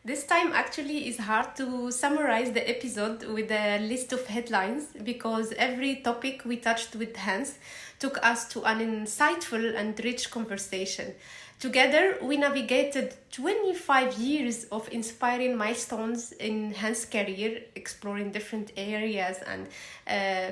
This time actually is hard to summarize the episode with a list of headlines because every topic we touched with Hans took us to an insightful and rich conversation. Together, we navigated 25 years of inspiring milestones in Hans' career, exploring different areas and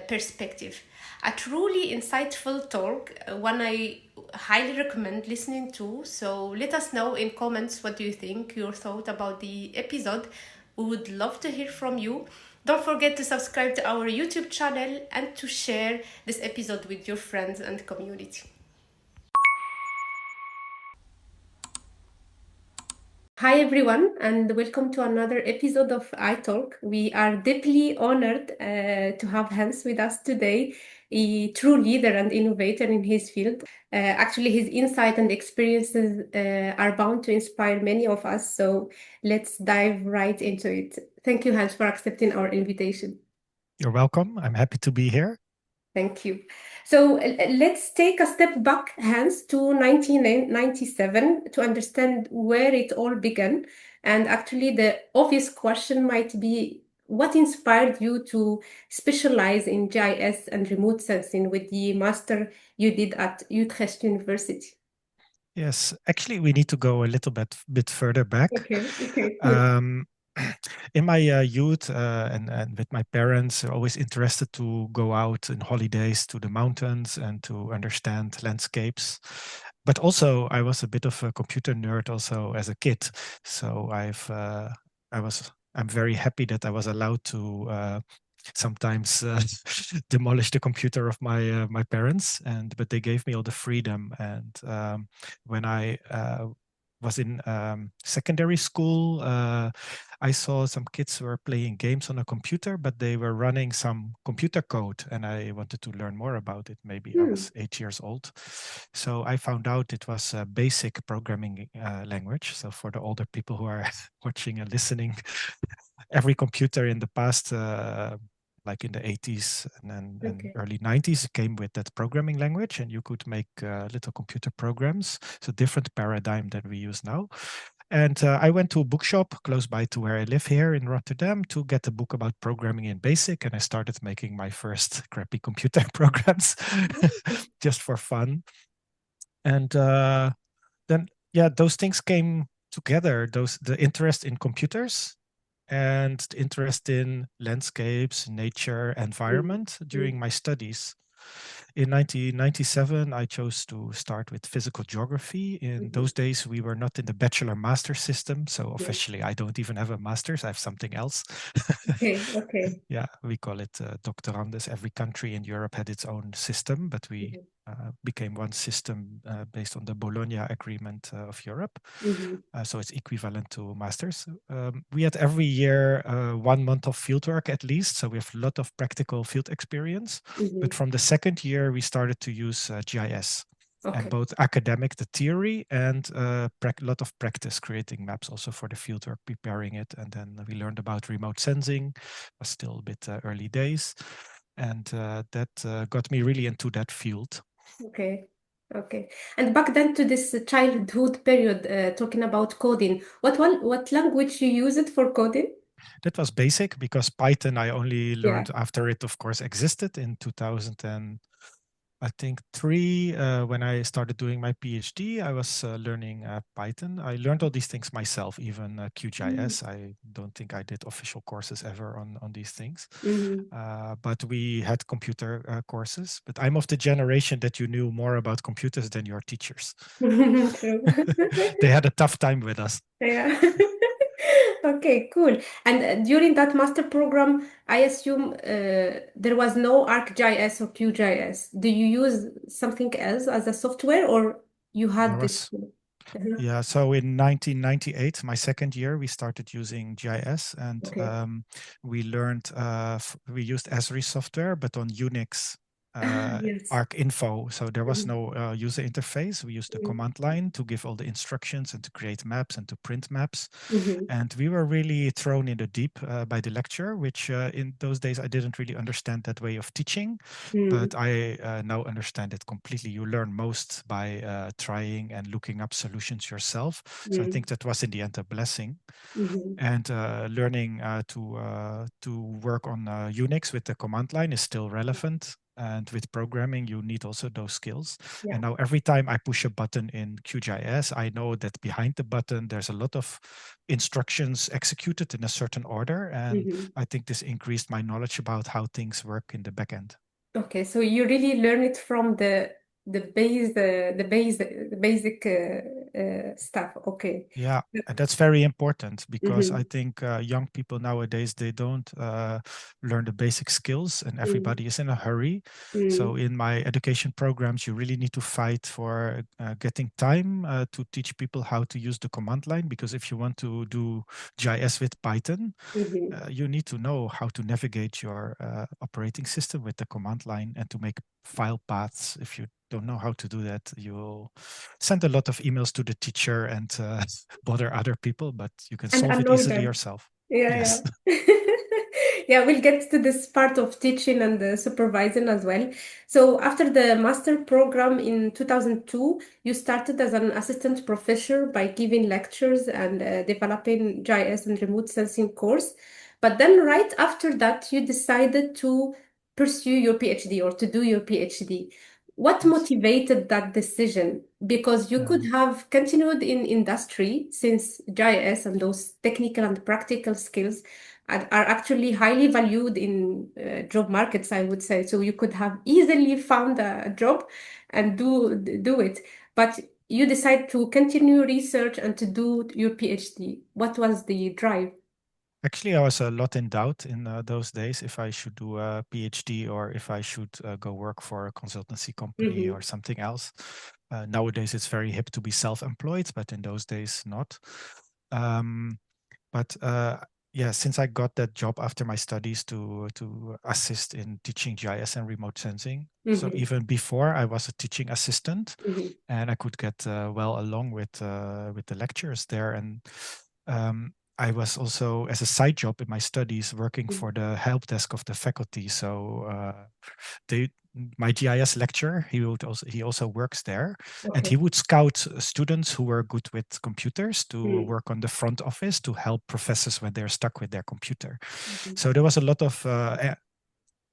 perspective. A truly insightful talk, one I highly recommend listening to. So let us know in comments what do you think, your thought about the episode. We would love to hear from you. Don't forget to subscribe to our YouTube channel and to share this episode with your friends and community. Hi everyone, and welcome to another episode of I.Talk. We are deeply honored to have Hans with us today, a true leader and innovator in his field. Actually, his insight and experiences are bound to inspire many of us, so let's dive right into it. Thank you, Hans, for accepting our invitation. You're welcome. I'm happy to be here. Thank you. So let's take a step back, Hans, to 1997 to understand where it all began. And actually, the obvious question might be what inspired you to specialize in GIS and remote sensing with the master you did at Utrecht University? Yes, actually, we need to go a little bit further back. Okay, cool. In my youth and with my parents, always interested to go out in holidays to the mountains and to understand landscapes. But also, I was a bit of a computer nerd also as a kid. So I'm very happy that I was allowed to sometimes demolish the computer of my parents, but they gave me all the freedom. And when I was in secondary school, I saw some kids who were playing games on a computer, but they were running some computer code, and I wanted to learn more about it. Maybe I was 8 years old. So I found out it was a basic programming language. So for the older people who are watching and listening, every computer in the past, like in the 80s and early 90s, came with that programming language, and you could make little computer programs. So different paradigm than we use now. And I went to a bookshop close by to where I live here in Rotterdam to get a book about programming in BASIC. And I started making my first crappy computer programs just for fun. And then, yeah, those things came together, the interest in computers and interest in landscapes, nature, environment during my studies. In 1997, I chose to start with physical geography. In those days, we were not in the bachelor-master system. So officially, I don't even have a master's. I have something else. Okay. Yeah, we call it doctorandus. Every country in Europe had its own system, but we became one system based on the Bologna Agreement of Europe. So it's equivalent to masters. We had every year 1 month of fieldwork at least. So we have a lot of practical field experience. But from the second year, we started to use GIS. And both academic, the theory, and a lot of practice creating maps also for the fieldwork, preparing it. And then we learned about remote sensing. It was still a bit early days. And that got me really into that field. Okay. And back then to this childhood period, talking about coding, what language you use it for coding? That was basic because Python I only learned after it, of course, existed in 2000 and I think 3 when I started doing my PhD. I was learning Python. I learned all these things myself, even QGIS. I don't think I did official courses ever on these things. But we had computer courses. But I'm of the generation that you knew more about computers than your teachers. True. They had a tough time with us. Yeah. Okay, cool. And during that master program, I assume there was no ArcGIS or QGIS. Do you use something else as a software, or you had this? Yeah, so in 1998, my second year, we started using GIS, and we learned, we used Esri software, but on Unix Yes. Arc info. So there was Mhm. no user interface. We used the command line to give all the instructions and to create maps and to print maps. Mhm. And we were really thrown in the deep by the lecture, which in those days I didn't really understand that way of teaching, Mhm. but I now understand it completely. You learn most by trying and looking up solutions yourself. So I think that was in the end a blessing. Mhm. And learning to work on Unix with the command line is still relevant. And with programming, you need also those skills. Yeah. And now every time I push a button in QGIS, I know that behind the button, there's a lot of instructions executed in a certain order. And Mhm. I think this increased my knowledge about how things work in the backend. Okay, so you really learn it from the basic stuff. Okay. Yeah, and that's very important because I Mm-hmm. think young people nowadays they don't learn the basic skills, and everybody is in a hurry. So Mm-hmm. in my education programs, you really need to fight for getting time to teach people how to use the command line. Because if you want to do GIS with Python, Mm-hmm. you need to know how to navigate your operating system with the command line and to make file paths. If you don't know how to do that, you'll send a lot of emails to the teacher and bother other people, but you can And solve it annoy easily them. yourself. Yeah, Yes. yeah. Yeah, we'll get to this part of teaching and the supervising as well. So after the master program in 2002, you started as an assistant professor by giving lectures and developing GIS and remote sensing course. But then right after that, you decided to pursue your PhD or to do your PhD. What Yes. motivated that decision? Because you could Yeah. have continued in industry since GIS and those technical and practical skills are actually highly valued in job markets, I would say. So you could have easily found a job and do it. But you decide to continue research and to do your PhD. What was the drive? Actually, I was a lot in doubt in those days if I should do a PhD or if I should go work for a consultancy company Mm-hmm. or something else. Nowadays, it's very hip to be self-employed, but in those days, not. Um, but yeah, since I got that job after my studies to assist in teaching GIS and remote sensing, so Mm-hmm. even before I was a teaching assistant, Mm-hmm. and I could get well along with the lecturers there. And um, I was also, as a side job in my studies, working for the help desk of the faculty. So they, my GIS lecturer, he also works there, and he Okay. would scout students who were good with computers to Mm-hmm. work on the front office to help professors when they're stuck with their computer. So there was a lot of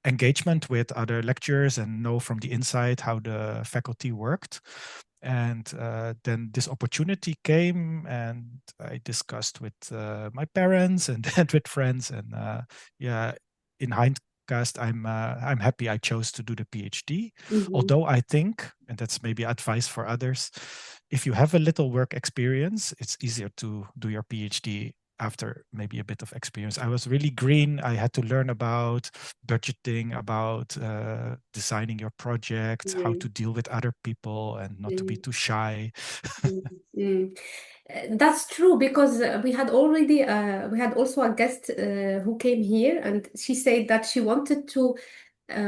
engagement with other lecturers and know from the inside how the faculty worked. And then this opportunity came, and I discussed with my parents and, and with friends. And yeah, in hindsight, I'm happy I chose to do the PhD. Mm-hmm. Although I think, and that's maybe advice for others, if you have a little work experience, it's easier to do your PhD after maybe a bit of experience. I was really green. I had to learn about budgeting, about designing your project, how Mm-hmm. to deal with other people and not to be too shy. Mm-hmm. That's true because we had also a guest who came here and she said that she wanted to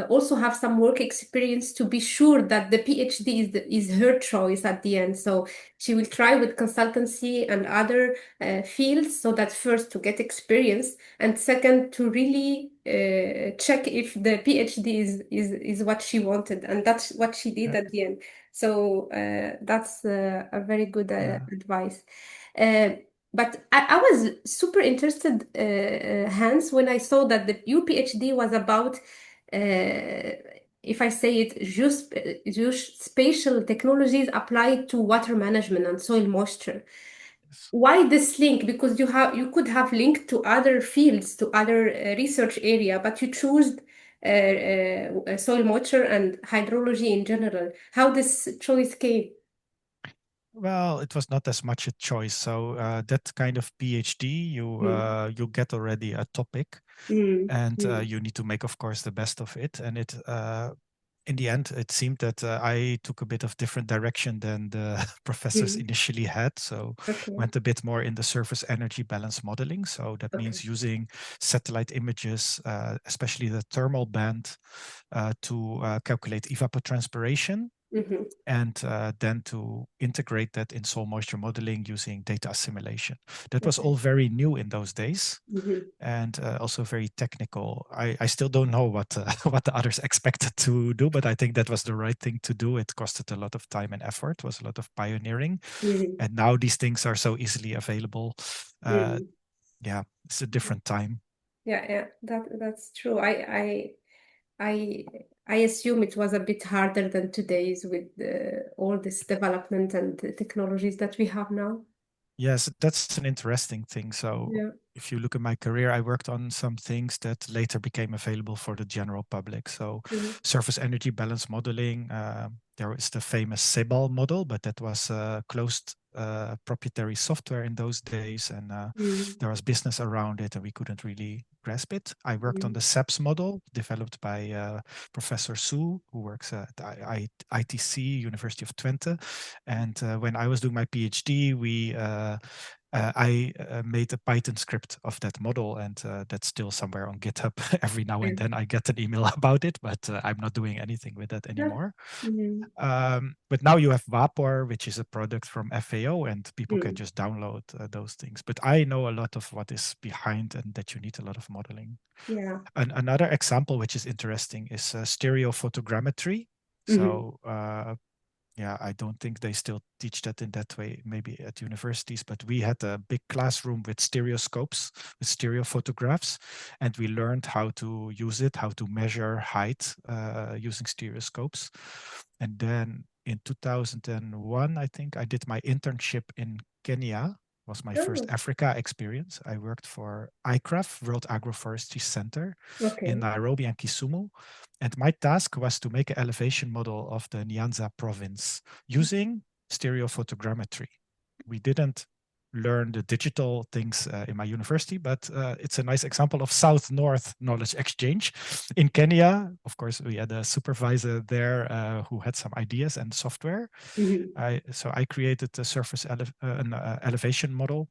also have some work experience to be sure that the PhD is her choice at the end. So she will try with consultancy and other fields so that first to get experience and second to really check if the PhD is what she wanted, and that's what she did Yeah, at the end. So that's a very good yeah. advice. Uh, but I was super interested, Hans, when I saw that the your PhD was about if I say it, geospatial technologies applied to water management and soil moisture. Yes. Why this link? Because you could have linked to other fields, to other research area, but you chose soil moisture and hydrology in general. How this choice came? Well, it was not as much a choice. So that kind of PhD, Mm, you get already a topic, mm, and mm, you need to make, of course, the best of it. And it in the end, it seemed that I took a bit of different direction than the professors Mm. initially had. So Okay. went a bit more in the surface energy balance modeling. So that Okay. means using satellite images, especially the thermal band, to calculate evapotranspiration, Mm-hmm. and then to integrate that in soil moisture modeling using data assimilation. That was all Okay. very new in those days, Mm-hmm. and also very technical. I still don't know what what the others expected to do, but I think that was the right thing to do. It costed a lot of time and effort, was a lot of pioneering, Mm-hmm. and now these things are so easily available. Uh, Mm-hmm. yeah, it's a different time. Yeah, yeah, that's true. I I assume it was a bit harder than today's with all this development and the technologies that we have now. Yes, that's an interesting thing. So Yeah. if you look at my career, I worked on some things that later became available for the general public. So Mm-hmm. surface energy balance modeling, there is the famous CEBAL model, but that was closed proprietary software in those days, and Mm-hmm. there was business around it, and we couldn't really grasp it. I worked on Mm-hmm. the SEPS model developed by Professor Su, who works at ITC, University of Twente. And when I was doing my PhD, I made a Python script of that model, and that's still somewhere on GitHub. Every now and Yeah. then I get an email about it, but I'm not doing anything with that That, anymore. mm-hmm. But now you have Vapor, which is a product from FAO, and people can Mm. just download those things. But I know a lot of what is behind, and that you need a lot of modeling. Yeah. Another example, which is interesting, is stereophotogrammetry. Mm-hmm. So yeah, I don't think they still teach that in that way, maybe at universities, but we had a big classroom with stereoscopes, with stereo photographs, and we learned how to use it, how to measure height using stereoscopes. And then in 2001, I think I did my internship in Kenya. Was my first Oh, Africa experience. I worked for ICRAF, World Agroforestry Center, in okay. Nairobi and Kisumu. And my task was to make an elevation model of the Nyanza province using stereophotogrammetry. We didn't learn the digital things in my university, but it's a nice example of South-North knowledge exchange. In Kenya, of course, we had a supervisor there who had some ideas and software. Mm-hmm. So I created a an elevation model,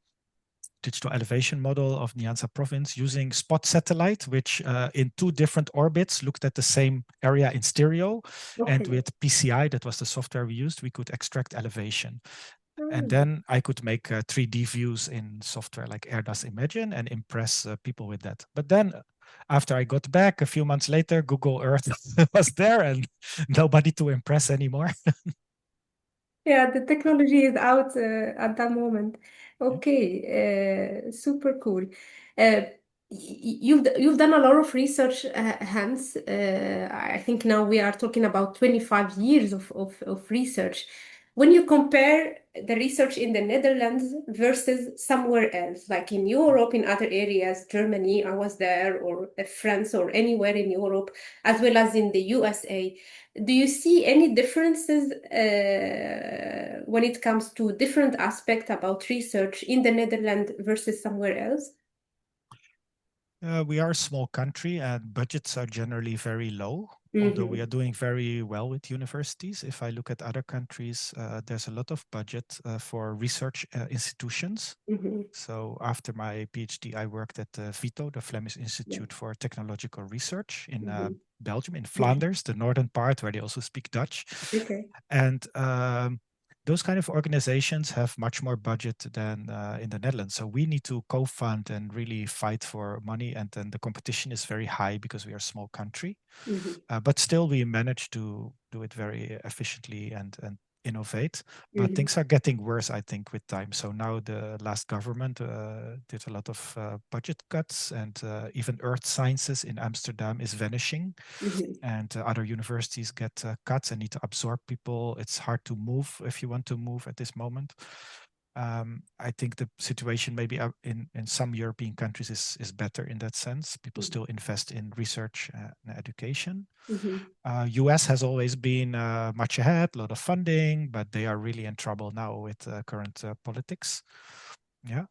digital elevation model of Nyanza province using spot satellite, which in two different orbits looked at the same area in stereo. And Okay. with PCI, that was the software we used, we could extract elevation. And Mm. then I could make 3D views in software like AirDAS Imagine and impress people with that. But then after I got back a few months later, Google Earth was there and nobody to impress anymore. Yeah, the technology is out at that moment. Okay, super cool. You've done a lot of research, Hans. I think now we are talking about 25 years of research. When you compare the research in the Netherlands versus somewhere else, like in Europe, in other areas, Germany, I was there, or France, or anywhere in Europe, as well as in the USA. Do you see any differences when it comes to different aspects about research in the Netherlands versus somewhere else? We are a small country and budgets are generally very low, although we Mm-hmm. are doing very well with universities. If I look at other countries, there's a lot of budget for research institutions. Mm-hmm. So after my PhD, I worked at VITO, the Flemish Yeah. Institute for Technological Research in Mm-hmm. Belgium, in Yeah. Flanders, the northern part where they also speak Dutch. Okay. And those kind of organizations have much more budget than in the Netherlands. So we need to co-fund and really fight for money. And then the competition is very high because we are a small country. Mm-hmm. But still, we manage to do it very efficiently and innovate. But Mm-hmm. things are getting worse, I think, with time. So now the last government did a lot of budget cuts, and even earth sciences in Amsterdam is vanishing, Mm-hmm. and other universities get cuts and need to absorb people. It's hard to move if you want to move at this moment. I think the situation maybe in some European countries is better in that sense. People still invest in research and education. Mm-hmm. US has always been much ahead, a lot of funding, but they are really in trouble now with current politics. Yeah.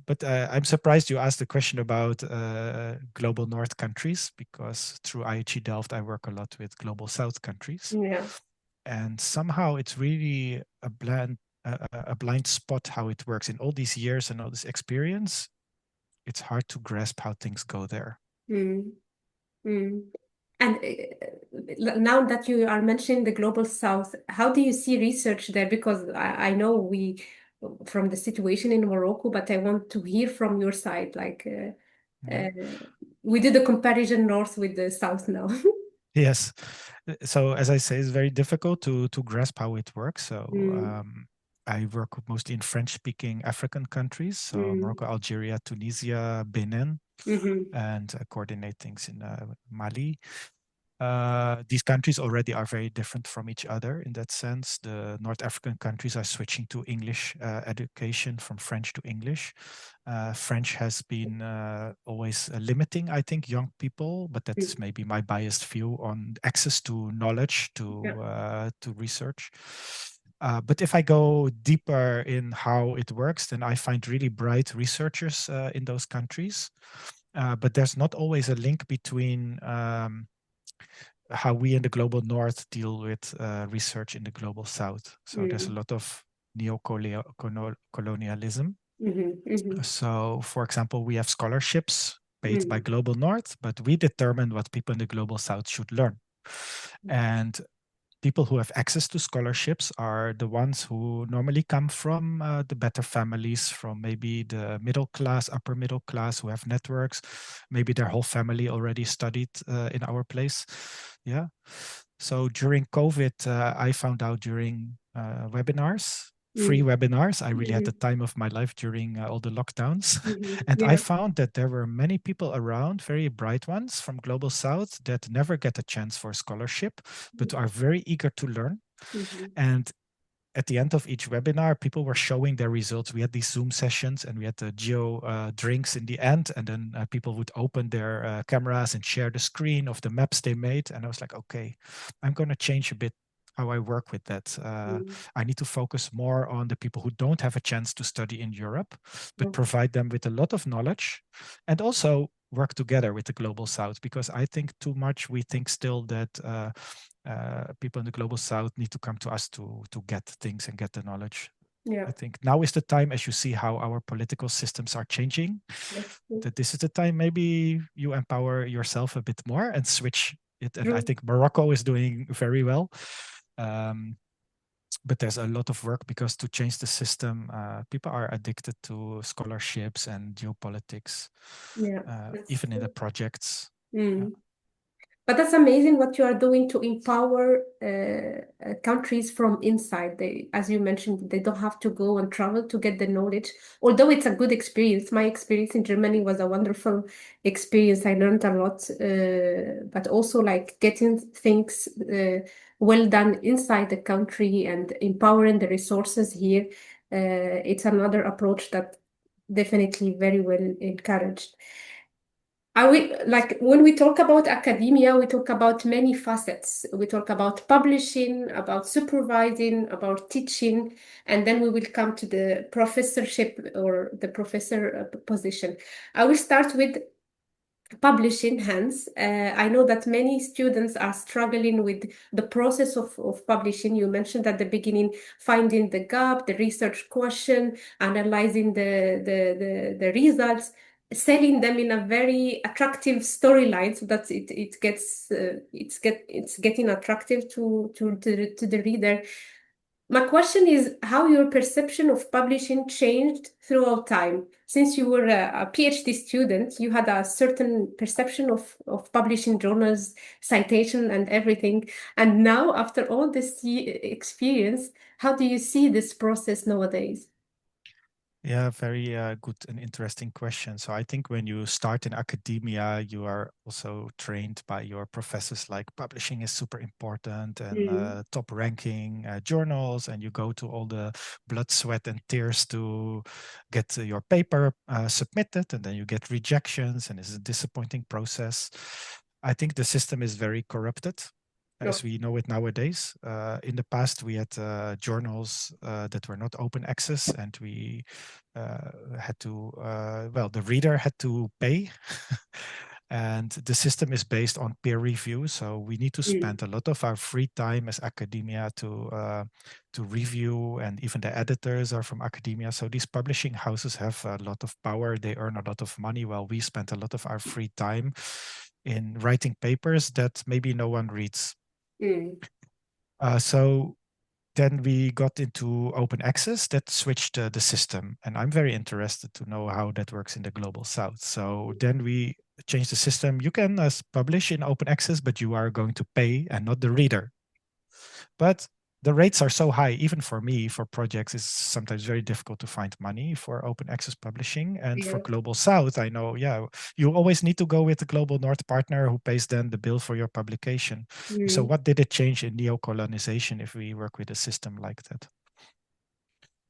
But I'm surprised you asked the question about global north countries, because through IHE Delft, I work a lot with global south countries. Yeah. And somehow it's really a blind spot how it works. In all these years and all this experience, it's hard to grasp how things go there. Mm. Mm. And now that you are mentioning the global south, how do you see research there? Because I know we from the situation in Morocco, but I want to hear from your side. Like Yeah. we did a comparison north with the south now. Yes. So as I say, it's very difficult to grasp how it works. So Mm, I work mostly in French-speaking African countries, so mm, Morocco, Algeria, Tunisia, Benin, mhm, and coordinate things in Mali. These countries already are very different from each other in that sense. The North African countries are switching to English education from French to English. French has been always limiting, I think, young people, but mm. that's maybe my biased view on access to knowledge, Yeah. to research. But if I go deeper in how it works, then I find really bright researchers in those countries. But there's not always a link between how we in the global north deal with research in the global south. So there's a Mm, lot of neo-colonialism. mhm, mhm, So, for example, we have scholarships paid by mm, global north, but we determine what people in the global south should learn. And people who have access to scholarships are the ones who normally come from the better families, from maybe the middle class, upper middle class, who have networks. Maybe their whole family already studied in our place. Yeah. So during COVID, I found out during webinars, free mm, webinars. I really had the mhm, time of my life during all the lockdowns. mhm. And I Yeah. found that there were many people around, very bright ones from Global South, that never get a chance for a scholarship, but are very eager to learn. Mhm, And at the end of each webinar, people were showing their results. We had these Zoom sessions and we had the geo drinks in the end. And then people would open their cameras and share the screen of the maps they made. And I was like, okay, I'm going to change a bit how I work with that. mm. I need to focus more on the people who don't have a chance to study in Europe, but Okay. provide them with a lot of knowledge and also work together with the Global South, because I think too much we think still that people in the global south need to come to us to get things and get the knowledge. Yeah. I think now is the time, as you see how our political systems are changing, Yes. that this is the time maybe you empower yourself a bit more and switch it. And I True. think Morocco is doing very well. Um, but there's a lot of work, because to change the system, people are addicted to scholarships and geopolitics, Yeah. That's even in the true. projects. Yeah. Mm. But that's amazing what you are doing to empower countries from inside. They, as you mentioned, they don't have to go and travel to get the knowledge. Although it's a good experience, my experience in Germany was a wonderful experience. I learned a lot, but also like getting things well done inside the country and empowering the resources here. It's another approach that definitely very well encouraged. I will, like when we talk about academia, we talk about many facets. We talk about publishing, about supervising, about teaching, and then we will come to the professorship or the professor position. I will start with publishing hands. I know that many students are struggling with the process of publishing. You mentioned at the beginning finding the gap, the research question, analyzing the results, selling them in a very attractive storyline so that it gets it's getting attractive to the reader. My question is how your perception of publishing changed throughout time. Since you were a PhD student, you had a certain perception of publishing journals, citation, and everything. And now, after all this experience, how do you see this process nowadays? Yeah, very good and interesting question. So I think when you start in academia, you are also trained by your professors like publishing is super important and Mm, top ranking journals, and you go to all the blood, sweat, and tears to get your paper submitted, and then you get rejections, and it's a disappointing process. I think the system is very corrupted. as we know it nowadays. In the past, we had journals that were not open access, and we had to, well, the reader had to pay. And the system is based on peer review, so we need to spend a lot of our free time as academia to review, and even the editors are from academia. So these publishing houses have a lot of power. They earn a lot of money, while we spend a lot of our free time in writing papers that maybe no one reads. So then we got into open access that switched the system. And I'm very interested to know how that works in the global south. So then we changed the system. You can publish in open access, but you are going to pay and not the reader. But the rates are so high, even for me, for projects, it's sometimes very difficult to find money for open access publishing. And for Global South, I know, yeah, you always need to go with the Global North partner who pays then the bill for your publication. So what did it change in neo-colonization if we work with a system like that?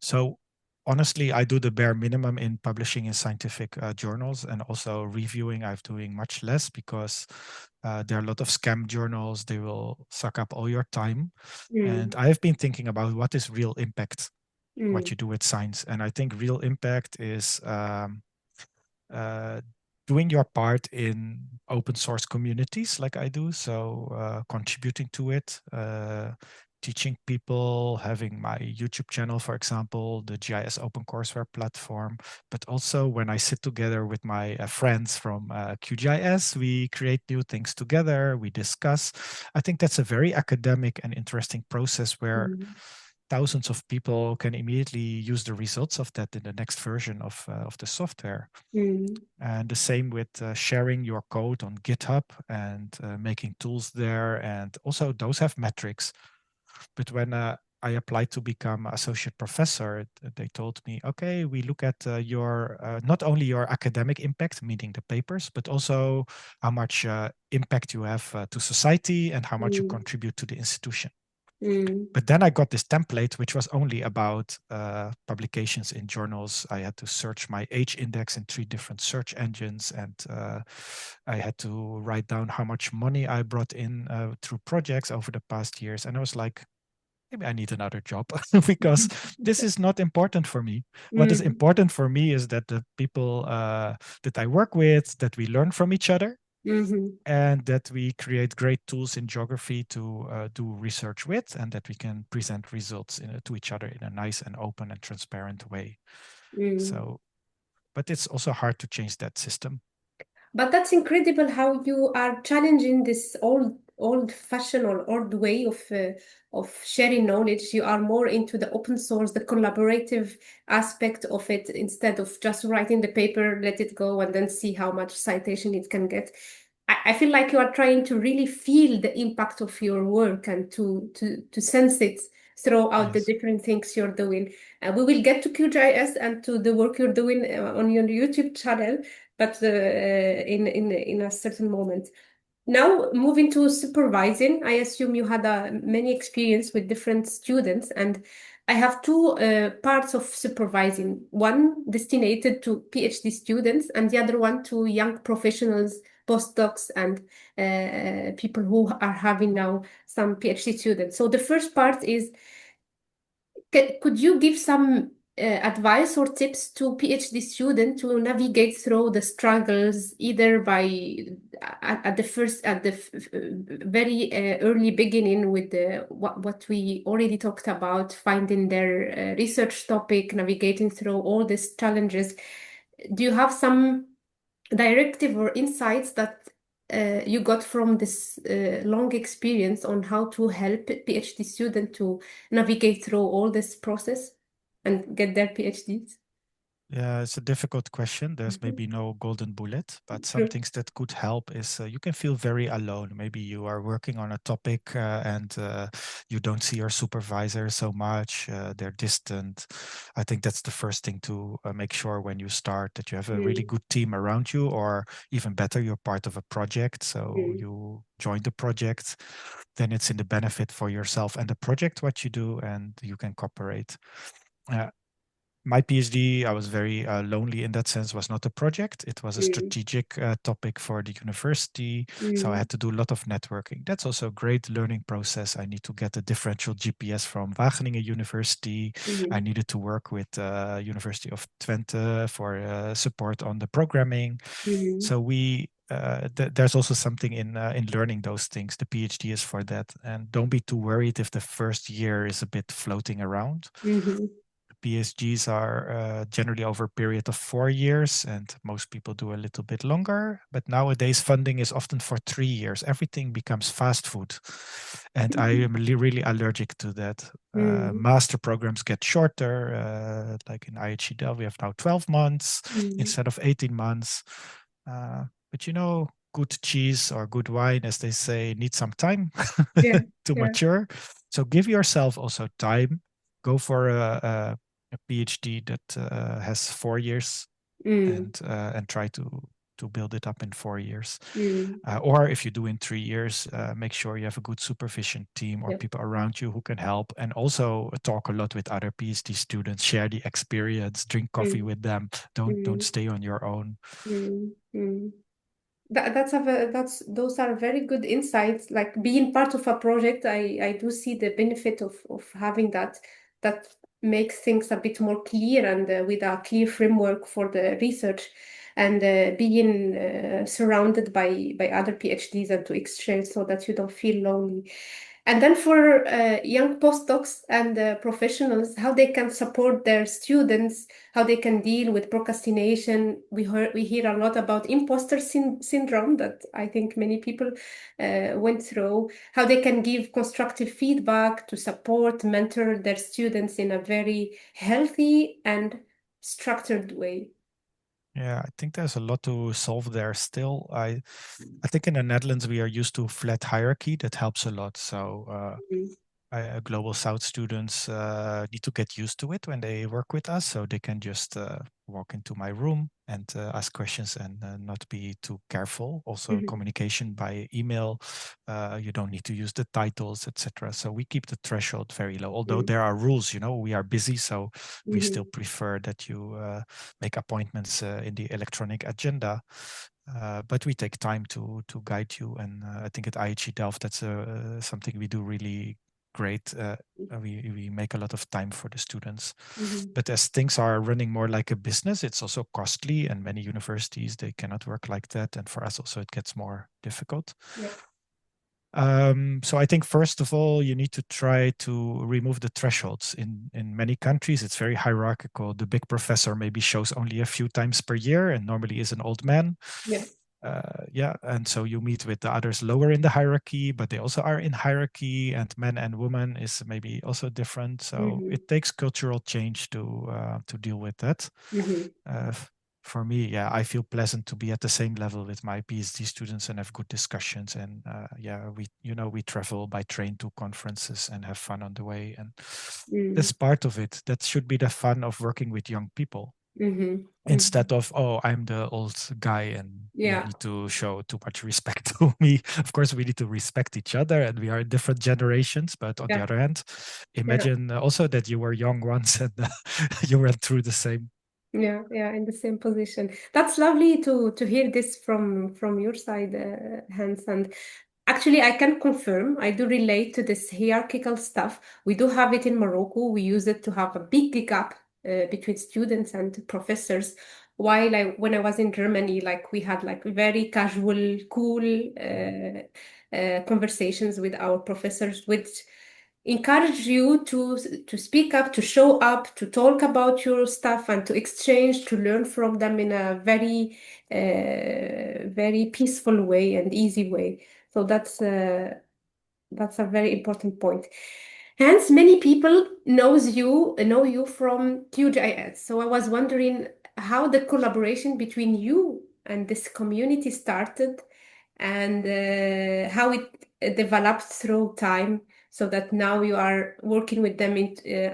So honestly, I do the bare minimum in publishing in scientific journals, and also reviewing. I'm doing much less because there are a lot of scam journals. They will suck up all your time. And I've been thinking about what is real impact, what you do with science. And I think real impact is doing your part in open source communities like I do. So contributing to it, teaching people, having my YouTube channel, for example, the GIS OpenCourseWare platform. But also when I sit together with my friends from QGIS, we create new things together, we discuss. I think that's a very academic and interesting process where thousands of people can immediately use the results of that in the next version of the software. And the same with sharing your code on GitHub and making tools there. And also those have metrics. But when I applied to become associate professor, they told me, okay, we look at your, not only your academic impact, meaning the papers, but also how much impact you have to society and how much you contribute to the institution. But then I got this template, which was only about publications in journals. I had to search my age index in 3 different search engines, and I had to write down how much money I brought in through projects over the past years. And I was like, maybe I need another job because this is not important for me. What is important for me is that the people that I work with, that we learn from each other, and that we create great tools in geography to do research with, and that we can present results to each other in a nice and open and transparent way. So, but it's also hard to change that system. But that's incredible how you are challenging this old-fashioned or old way of sharing knowledge. You are more into the open source, the collaborative aspect of it, instead of just writing the paper, let it go, and then see how much citation it can get. I feel like you are trying to really feel the impact of your work and to sense it throughout the different things you're doing. We will get to QGIS and to the work you're doing on your YouTube channel, but in a certain moment. Now, moving to supervising, I assume you had many experience with different students, and I have 2 parts of supervising. One destinated to PhD students, and the other one to young professionals, postdocs, and people who are having now some PhD students. So the first part is, could you give some advice or tips to PhD students to navigate through the struggles, either by at the very early beginning with what we already talked about, finding their research topic, navigating through all these challenges? Do you have some directive or insights that you got from this long experience on how to help PhD student to navigate through all this process and get their PhDs? Yeah, it's a difficult question. There's maybe no golden bullet, but some True. things that could help is you can feel very alone. Maybe you are working on a topic and you don't see your supervisor so much. They're distant. I think that's the first thing to make sure when you start, that you have a really good team around you, or even better, you're part of a project. So you join the project, then it's in the benefit for yourself and the project what you do, and you can cooperate. My PhD, I was very lonely in that sense, was not a project. It was a Mm, strategic topic for the university. So I mm, had to do a lot of networking. That's also a great learning process. I need to get a differential GPS from Wageningen University. I mm, needed to work with University of Twente for support on the programming. mm, So there's also something in learning those things. The PhD is for that, and don't be too worried if the first year is a bit floating around. mhm. PhDs are generally over a period of 4 years, and most people do a little bit longer. But nowadays, funding is often for 3 years. Everything becomes fast food. And I am really allergic to that. Mm, Master programs get shorter. Like in IHEDL, we have now 12 months mm. instead of 18 months. But good cheese or good wine, as they say, needs some time Yeah, to yeah. mature. So give yourself also time. Go for a PhD that has 4 years, Mm, and try to build it up in 4 years. mm. Or if you do in 3 years, make sure you have a good supervision team or Yeah. people around you who can help. And also talk a lot with other PhD students, share the experience, drink coffee Mm, with them. Don't mm, stay on your own. mm, mm. That's those are very good insights. Like being part of a project, I do see the benefit of having that. That makes things a bit more clear and with a clear framework for the research, and being surrounded by other PhDs and to exchange so that you don't feel lonely. And then for young postdocs and professionals, how they can support their students, how they can deal with procrastination. We hear a lot about imposter syndrome that I think many people went through. How they can give constructive feedback to support, mentor their students in a very healthy and structured way. Yeah, I think there's a lot to solve there still. I think in the Netherlands we are used to flat hierarchy. That helps a lot. So Mm, global South students need to get used to it when they work with us, so they can just walk into my room and ask questions and not be too careful. Also, mhm, communication by email, you don't need to use the titles, etc. So we keep the threshold very low. Although mm, there are rules, we are busy, so we still mhm, prefer that you make appointments in the electronic agenda. But we take time to guide you, and I think at IHE Delft that's something we do really great. We make a lot of time for the students. mhm. But as things are running more like a business, it's also costly, and many universities they cannot work like that. And for us also, it gets more difficult. Yeah. So I think first of all, you need to try to remove the thresholds. In many countries, it's very hierarchical. The big professor maybe shows only a few times per year, and normally is an old man. Yeah. Yeah, and so you meet with the others lower in the hierarchy, but they also are in hierarchy, and men and women is maybe also different. So Mhm, it takes cultural change to deal with that. mhm, Uh, for me, yeah, I feel pleasant to be at the same level with my PhD students and have good discussions. And yeah, we travel by train to conferences and have fun on the way, and that's mm, part of it. That should be the fun of working with young people, mhm, instead mhm. of, oh, I'm the old guy and you Yeah. need to show too much respect to me. Of course we need to respect each other, and we are in different generations, but on the Yeah. other hand, Yeah. imagine also that you were young once and you went through the same. Yeah, yeah, in the same position. That's lovely to hear this from your side, Hans. And actually, I can confirm I do relate to this hierarchical stuff. We do have it in Morocco. We use it to have a big gap between students and professors. While when I was in Germany, like we had like very casual, cool conversations with our professors, which encourage you to speak up, to show up, to talk about your stuff, and to exchange, to learn from them in a very peaceful way and easy way. So that's a very important point. Hence, many people know you from QGIS. So I was wondering how the collaboration between you and this community started, and how it developed through time, so that now you are working with them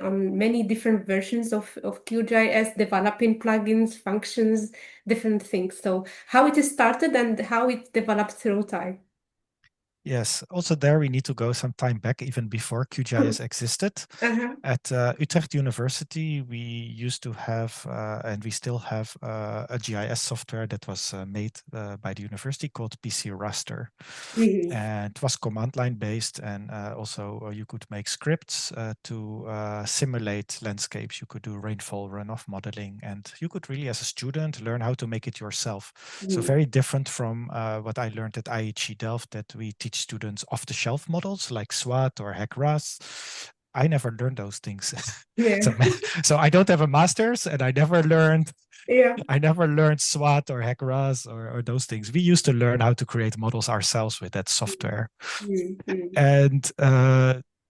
on many different versions of QGIS, developing plugins, functions, different things. So how it started and how it developed through time. Yes. Also, there we need to go some time back, even before QGIS existed. Uh-huh. At Utrecht University, we used to have, and we still have, a GIS software that was made by the university called PC Raster. Mm-hmm. And it was command line based, and also you could make scripts to simulate landscapes. You could do rainfall runoff modeling, and you could really, as a student, learn how to make it yourself. So Mm-hmm. very different from what I learned at IHE Delft, that we teach students off-the-shelf models like SWAT or HEC-RAS. I never learned those things. Yeah. so, so I don't have a master's, and Yeah. I never learned SWAT or HEC-RAS or those things. We used to learn how to create models ourselves with that software. Mm-hmm. And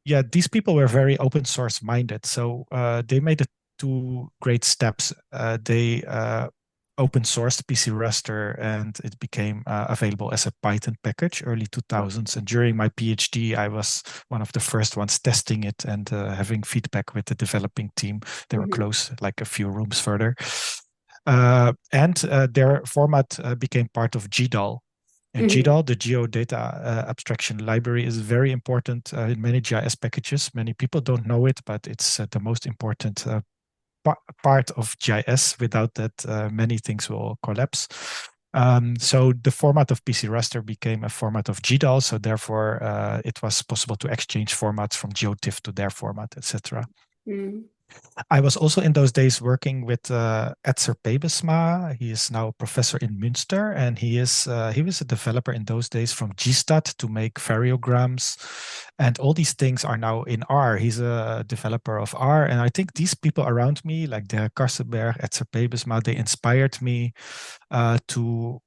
yeah, these people were very open source minded. So they made two great steps. They open sourced PC Raster, and it became available as a Python package early 2000s. And during my PhD, I was one of the first ones testing it and having feedback with the developing team. They were Mm-hmm. close, like a few rooms further. And their format became part of GDAL. And Mm-hmm. GDAL, the Geodata Abstraction Library, is very important in many GIS packages. Many people don't know it, but it's the most important part of GIS. Without that, many things will collapse. So the format of PC Raster became a format of GDAL. So therefore, it was possible to exchange formats from GeoTIFF to their format, etc. Mm-hmm. I was also in those days working with Edzer Pebesma. He is now a professor in Münster, and he was a developer in those days from GStat to make variograms, and all these things are now in R. He's a developer of R, and I think these people around me, like De Karsenberg, Edzer Pebesma, they inspired me to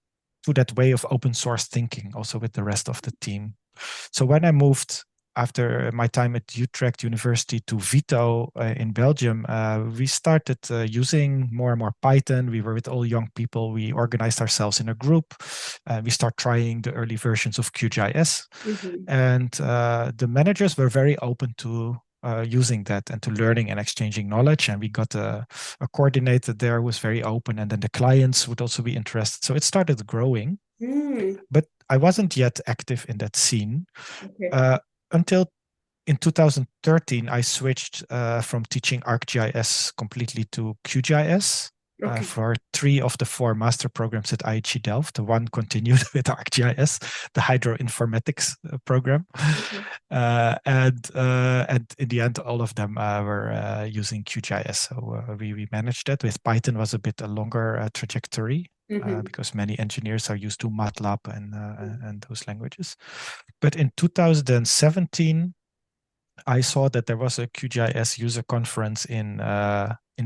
that way of open source thinking, also with the rest of the team. So when I moved after my time at Utrecht University to Vito in Belgium, we started using more and more Python. We were with all young people. We organized ourselves in a group. We start trying the early versions of QGIS. Mm-hmm. And the managers were very open to using that and to learning and exchanging knowledge. And we got a coordinator there who was very open. And then the clients would also be interested. So it started growing. Mm. But I wasn't yet active in that scene Okay. uh, until in 2013, I switched from teaching ArcGIS completely to QGIS Okay. for 3 of the 4 master programs at IHE Delft. The one continued with ArcGIS, the hydroinformatics program. Okay. And in the end, all of them were using QGIS. So we managed that. With Python was a bit a longer trajectory Mm-hmm. because many engineers are used to MATLAB and those languages. But in 2017, I saw that there was a QGIS user conference in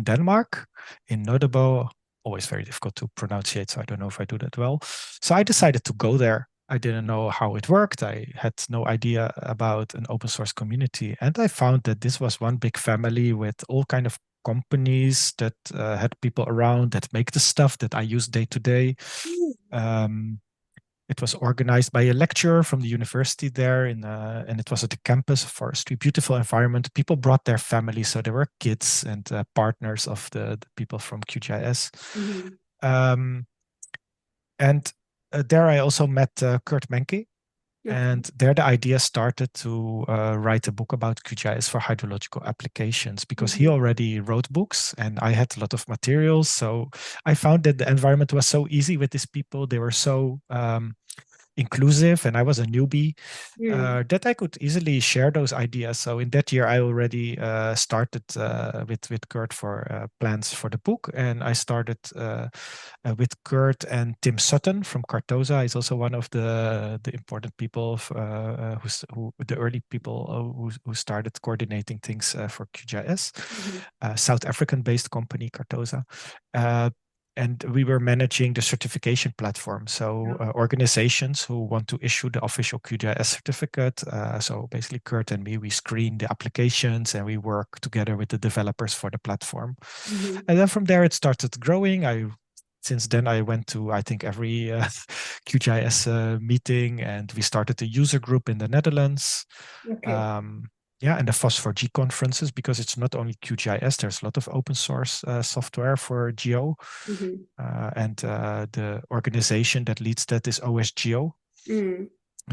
Denmark, in Nodebo. Always very difficult to pronunciate, so I don't know if I do that well. So I decided to go there. I didn't know how it worked. I had no idea about an open source community, and I found that this was one big family with all kind of companies that had people around that make the stuff that I use day to day. Um, it was organized by a lecturer from the university there, and it was at the campus of forestry. Beautiful environment. People brought their families, so there were kids and partners of the people from QGIS. Mm-hmm. Um, and there I also met Kurt Menke. Okay. And there the idea started to write a book about QGIS for hydrological applications because he Mm-hmm. already wrote books and I had a lot of materials. So I found that the environment was so easy with these people. They were so inclusive, and I was a newbie, Mm. that I could easily share those ideas. So in that year, I already started with Kurt for plans for the book, and I started with Kurt and Tim Sutton from Cartosa. He's also one of the important people who the early people who started coordinating things for QGIS, Mm-hmm. South African based company Cartosa. And we were managing the certification platform. So Yeah. organizations who want to issue the official QGIS certificate. So basically, Kurt and me, we screen the applications and we work together with the developers for the platform. Mm-hmm. And then from there, it started growing. Since then, I went to, I think, every QGIS meeting, and we started a user group in the Netherlands. Okay. Um, yeah, and the Phos4G conferences, because it's not only QGIS, there's a lot of open source software for Geo. Mm-hmm. And the organization that leads that is OSGeo. Mm.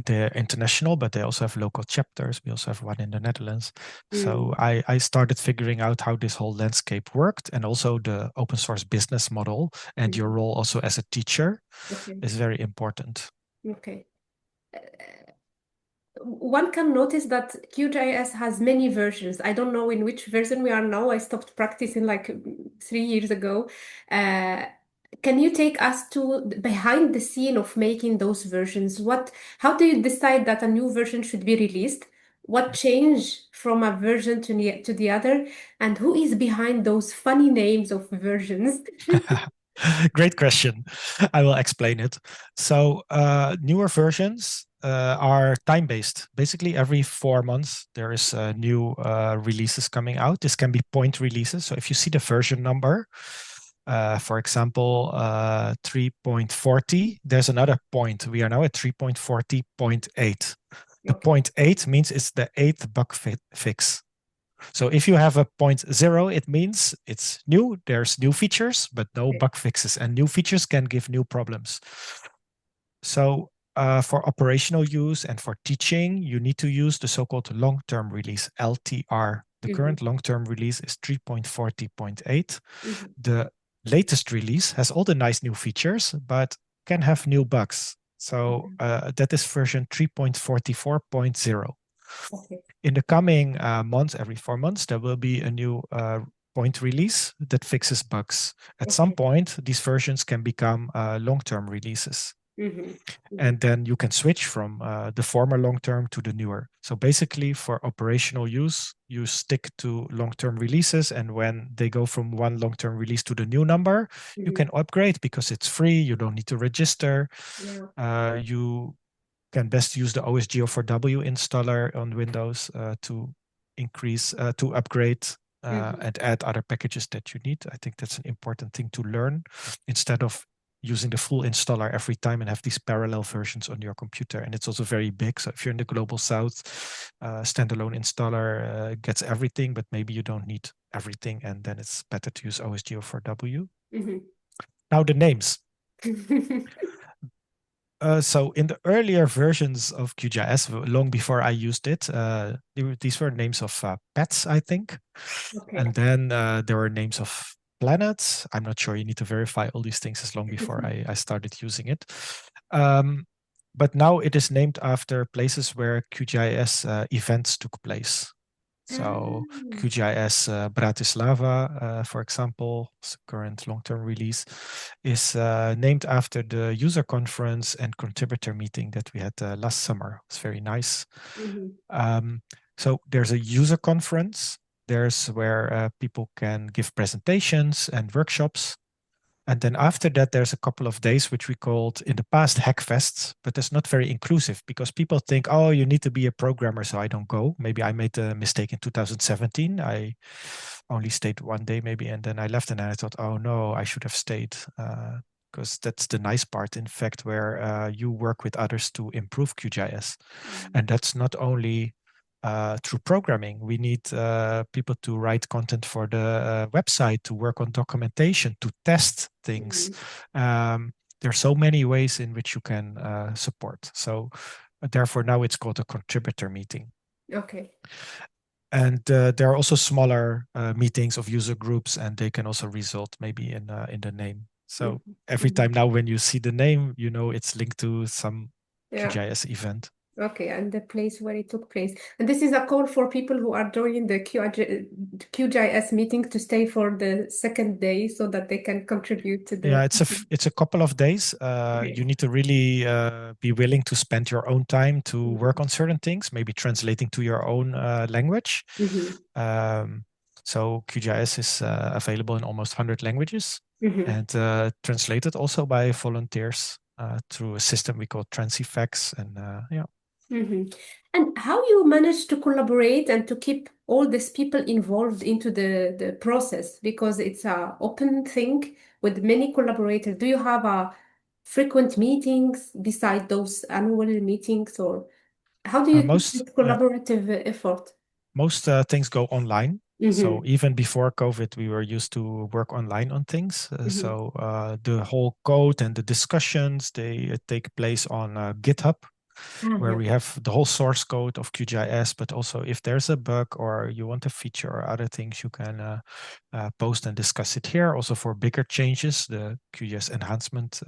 They're international, but they also have local chapters. We also have one in the Netherlands. So Mm. I started figuring out how this whole landscape worked, and also the open source business model, and your Mm. role also as a teacher Okay. is very important. Okay. One can notice that QGIS has many versions. I don't know in which version we are now. I stopped practicing like 3 years ago. Uh, can you take us to behind the scene of making those versions? How do you decide that a new version should be released? What changed from a version to the other? And who is behind those funny names of versions? Great question. I will explain it. So newer versions are time-based. Basically, every 4 months there is new releases coming out. This can be point releases. So if you see the version number, for example, 3.40, there's another point. We are now at 3.40.8. The Okay. point 8 means it's the eighth bug fix. So if you have a 0.0, it means it's new. There's new features, but no Okay. bug fixes. And new features can give new problems. So for operational use and for teaching, you need to use the so-called long-term release, LTR. The Mhm. current long-term release is 3.40.8. Mhm. The latest release has all the nice new features, but can have new bugs. So Okay. that is version 3.44.0. Okay. In the coming months, every 4 months, there will be a new point release that fixes bugs. At some Okay. point, these versions can become long-term releases. Mhm. Mhm. And then you can switch from the former long-term to the newer. So basically, for operational use, you stick to long-term releases. And when they go from one long-term release to the new number, you Mhm. can upgrade because it's free. You don't need to register. Yeah. You can best use the OSGeo4W installer on Windows to upgrade Mhm. and add other packages that you need. I think that's an important thing to learn instead of using the full installer every time and have these parallel versions on your computer. And it's also very big. So if you're in the global south, standalone installer gets everything, but maybe you don't need everything. And then it's better to use OSGeo4W. Mhm. Now the names. So in the earlier versions of QGIS, long before I used it, these were names of pets, I think. Okay. And then there were names of planets. I'm not sure. You need to verify all these things as long before I started using it. Um, but now it is named after places where QGIS events took place. So Ah. QGIS Bratislava, for example, current long-term release, is named after the user conference and contributor meeting that we had last summer. It's very nice. Mhm. Um, so there's a user conference. There's where people can give presentations and workshops. And then after that, there's a couple of days which we called in the past Hackfests, but that's not very inclusive because people think, oh, you need to be a programmer, so I don't go. Maybe I made a mistake in 2017. I only stayed one day maybe, and then I left, and then I thought, oh no, I should have stayed. Because that's the nice part, in fact, where you work with others to improve QGIS. Mhm. And that's not only through programming. We need people to write content for the website, to work on documentation, to test things. Mhm. There are so many ways in which you can support. So therefore, now it's called a contributor meeting. Okay. And there are also smaller meetings of user groups, and they can also result maybe in the name. So Mhm. every Mhm. time now when you see the name, you know it's linked to some Yeah. QGIS event. Okay. And the place where it took place. And this is a call for people who are joining the QGIS meeting to stay for the second day so that they can contribute to Yeah, the. it's a couple of days. You Okay. need to really be willing to spend your own time to work Mhm. on certain things, maybe translating to your own language. Mhm. Um, so QGIS is available in almost 100 languages Mhm. and translated also by volunteers through a system we call Transifex. And yeah. Mhm. And how you manage to collaborate and to keep all these people involved into the process because it's a open thing with many collaborators. Do you have a frequent meetings beside those annual meetings, or how do you keep Most this yeah, collaborative effort? most things go online. So Mm-hmm. even before COVID, we were used to work online on things. Mm-hmm. So the whole code and the discussions, they take place on GitHub. where Yeah. we have the whole source code of QGIS, but also if there's a bug or you want a feature or other things, you can post and discuss it here. Also for bigger changes, the QGIS enhancement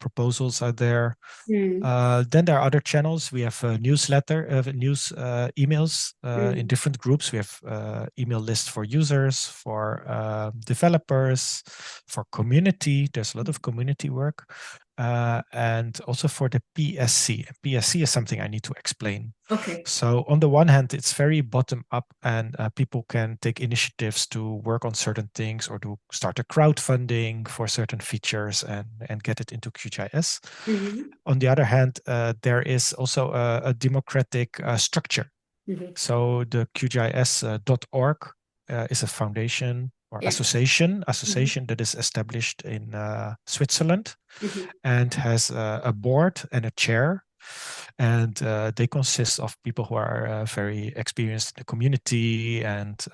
proposals are there. Then there are other channels. We have a newsletter, emails in different groups. We have email lists for users, for developers, for community. There's a lot of community work. And also for the PSC. PSC is something I need to explain. Okay. So on the one hand, it's very bottom up, and people can take initiatives to work on certain things or to start a crowdfunding for certain features and get it into QGIS. On the other hand, there is also a democratic structure. So the QGIS.org is a foundation or Yeah. association that is established in Switzerland and has a board and a chair. And they consist of people who are very experienced in the community, and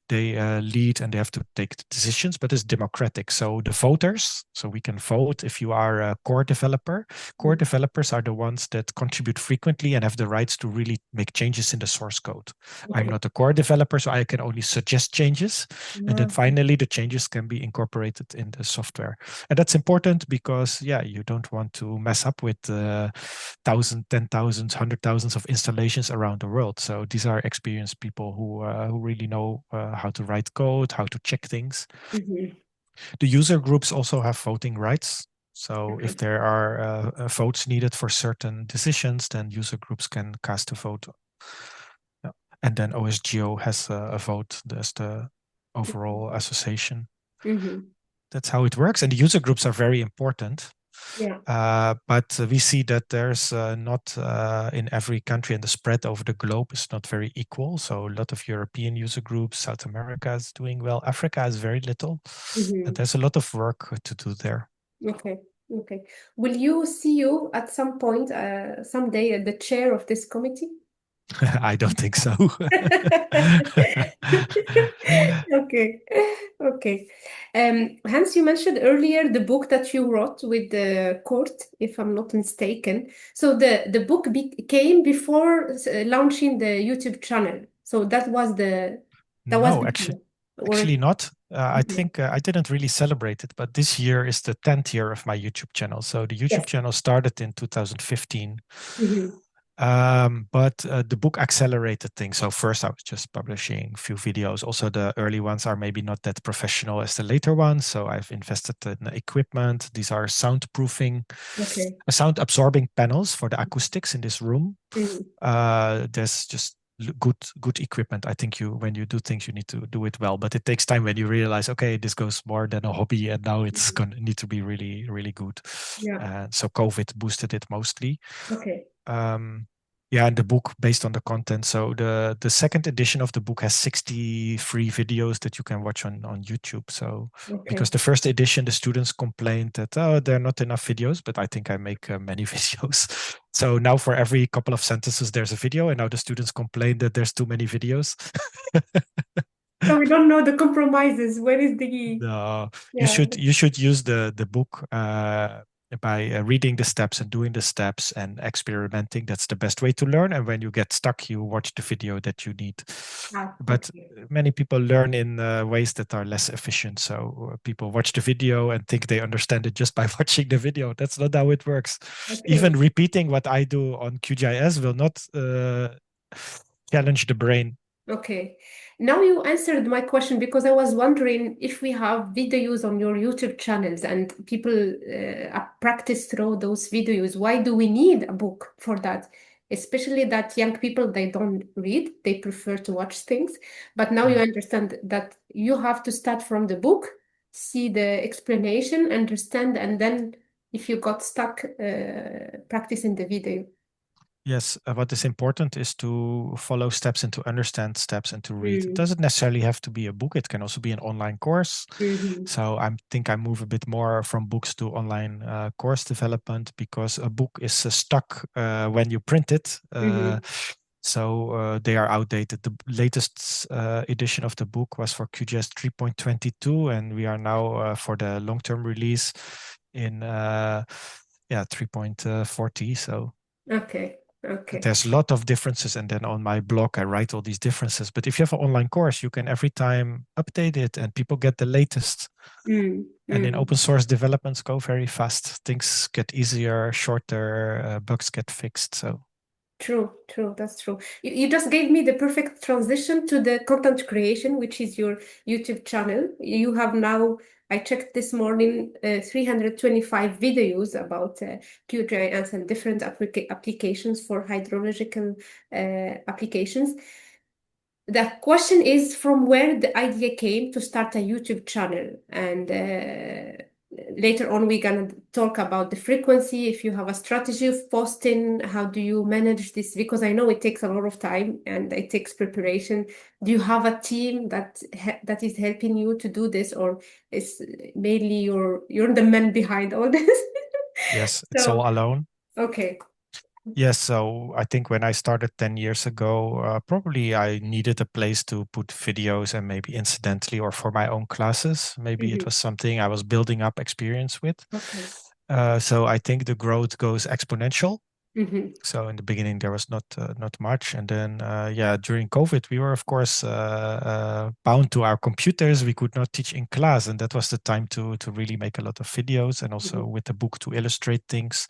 they lead and they have to take the decisions, but it's democratic. So the voters, so we can vote if you are a core developer. Core developers are the ones that contribute frequently and have the rights to really make changes in the source code. I'm not a core developer, so I can only suggest changes. And then finally, the changes can be incorporated in the software. And that's important because, yeah, you don't want to mess up with thousands, 10,000s, 100,000s of installations around the world. So these are experienced people who really know how to write code, how to check things. The user groups also have voting rights. So if there are votes needed for certain decisions, then user groups can cast a vote. Yeah. And then OSGeo has a vote. There's the overall association. That's how it works. And the user groups are very important. But we see that there's not in every country, and the spread over the globe is not very equal. So a lot of European user groups, South America is doing well, Africa is very little. And there's a lot of work to do there. Okay. Okay. Will you see you at some point, someday, at the chair of this committee? I don't think so. Okay. Okay. Hans, you mentioned earlier the book that you wrote with the court, if I'm not mistaken. So the book came before launching the YouTube channel. So that was No, before. Or actually not. I think I didn't really celebrate it, but this year is the 10th year of my YouTube channel. So the YouTube yes. channel started in 2015. Mhm. But the book accelerated things. So first I was just publishing a few videos. Also the early ones are maybe not that professional as the later ones. So I've invested in equipment. These are soundproofing, Okay. sound absorbing panels for the acoustics in this room. Mhm. There's just good equipment. I think when you do things, you need to do it well, but it takes time when you realize, okay, this goes more than a hobby, and now it's going to need to be really, really good. Yeah. So COVID boosted it mostly. Okay. Yeah, and the book based on the content. So the second edition of the book has 60 free videos that you can watch on YouTube. So because the first edition, the students complained that there are not enough videos, but I think I make many videos. So now for every couple of sentences, there's a video, and now the students complain that there's too many videos. So we don't know the compromises. Where is the No, yeah. you should use the book by reading the steps and doing the steps and experimenting. That's the best way to learn. And when you get stuck, you watch the video that you need. But Okay. many people learn in ways that are less efficient. So people watch the video and think they understand it just by watching the video. That's not how it works. Okay. Even repeating what I do on QGIS will not challenge the brain. Okay. Now you answered my question because I was wondering if we have videos on your YouTube channels and people practice through those videos. Why do we need a book for that? Especially that young people, they don't read, they prefer to watch things. But now you understand that you have to start from the book, see the explanation, understand, and then if you got stuck, practice in the video. Yes, what is important is to follow steps and to understand steps and to read. It Mm. doesn't necessarily have to be a book. It can also be an online course. Mhm. So I think I move a bit more from books to online course development, because a book is stuck when you print it. Mhm. So they are outdated. The latest edition of the book was for QGIS 3.22, and we are now for the long-term release in yeah, 3.40. So Okay. Okay. there's a lot of differences. And then on my blog, I write all these differences. But if you have an online course, you can every time update it and people get the latest. Mm, And in mm. open source, developments go very fast. Things get easier, shorter, bugs get fixed. So True, true. That's true. You just gave me the perfect transition to the content creation, which is your YouTube channel. You have now, I checked this morning, 325 videos about QGIS and different applications for hydrological applications. The question is from where the idea came to start a YouTube channel. And later on, we're going to talk about the frequency. If you have a strategy of posting, how do you manage this? Because I know it takes a lot of time and it takes preparation. Do you have a team that is helping you to do this, or is mainly you're the man behind all this? yes, it's So, all alone. okay. Yes, so I think when I started 10 years ago, probably I needed a place to put videos and maybe incidentally or for my own classes. Maybe it Mhm. was something I was building up experience with. Okay. So I think the growth goes exponential. Hmm. So in the beginning there was not much, and then yeah, during COVID we were of course bound to our computers. We could not teach in class, and that was the time to really make a lot of videos, and also Hmm. with the book to illustrate things.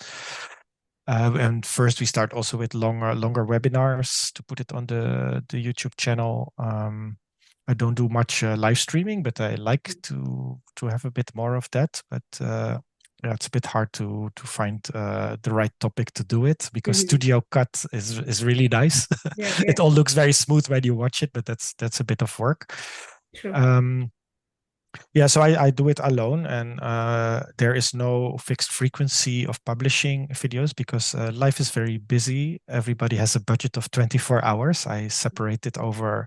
And first we start also with longer webinars to put it on the YouTube channel. I don't do much live streaming, but I like to have a bit more of that. But yeah, it's a bit hard to find the right topic to do it, because Hmm. Studio Cut is really nice. Yeah, It yeah, all looks very smooth when you watch it, but that's a bit of work. true. Um, yeah, so I do it alone, and there is no fixed frequency of publishing videos because life is very busy. Everybody has a budget of 24 hours. I separate it over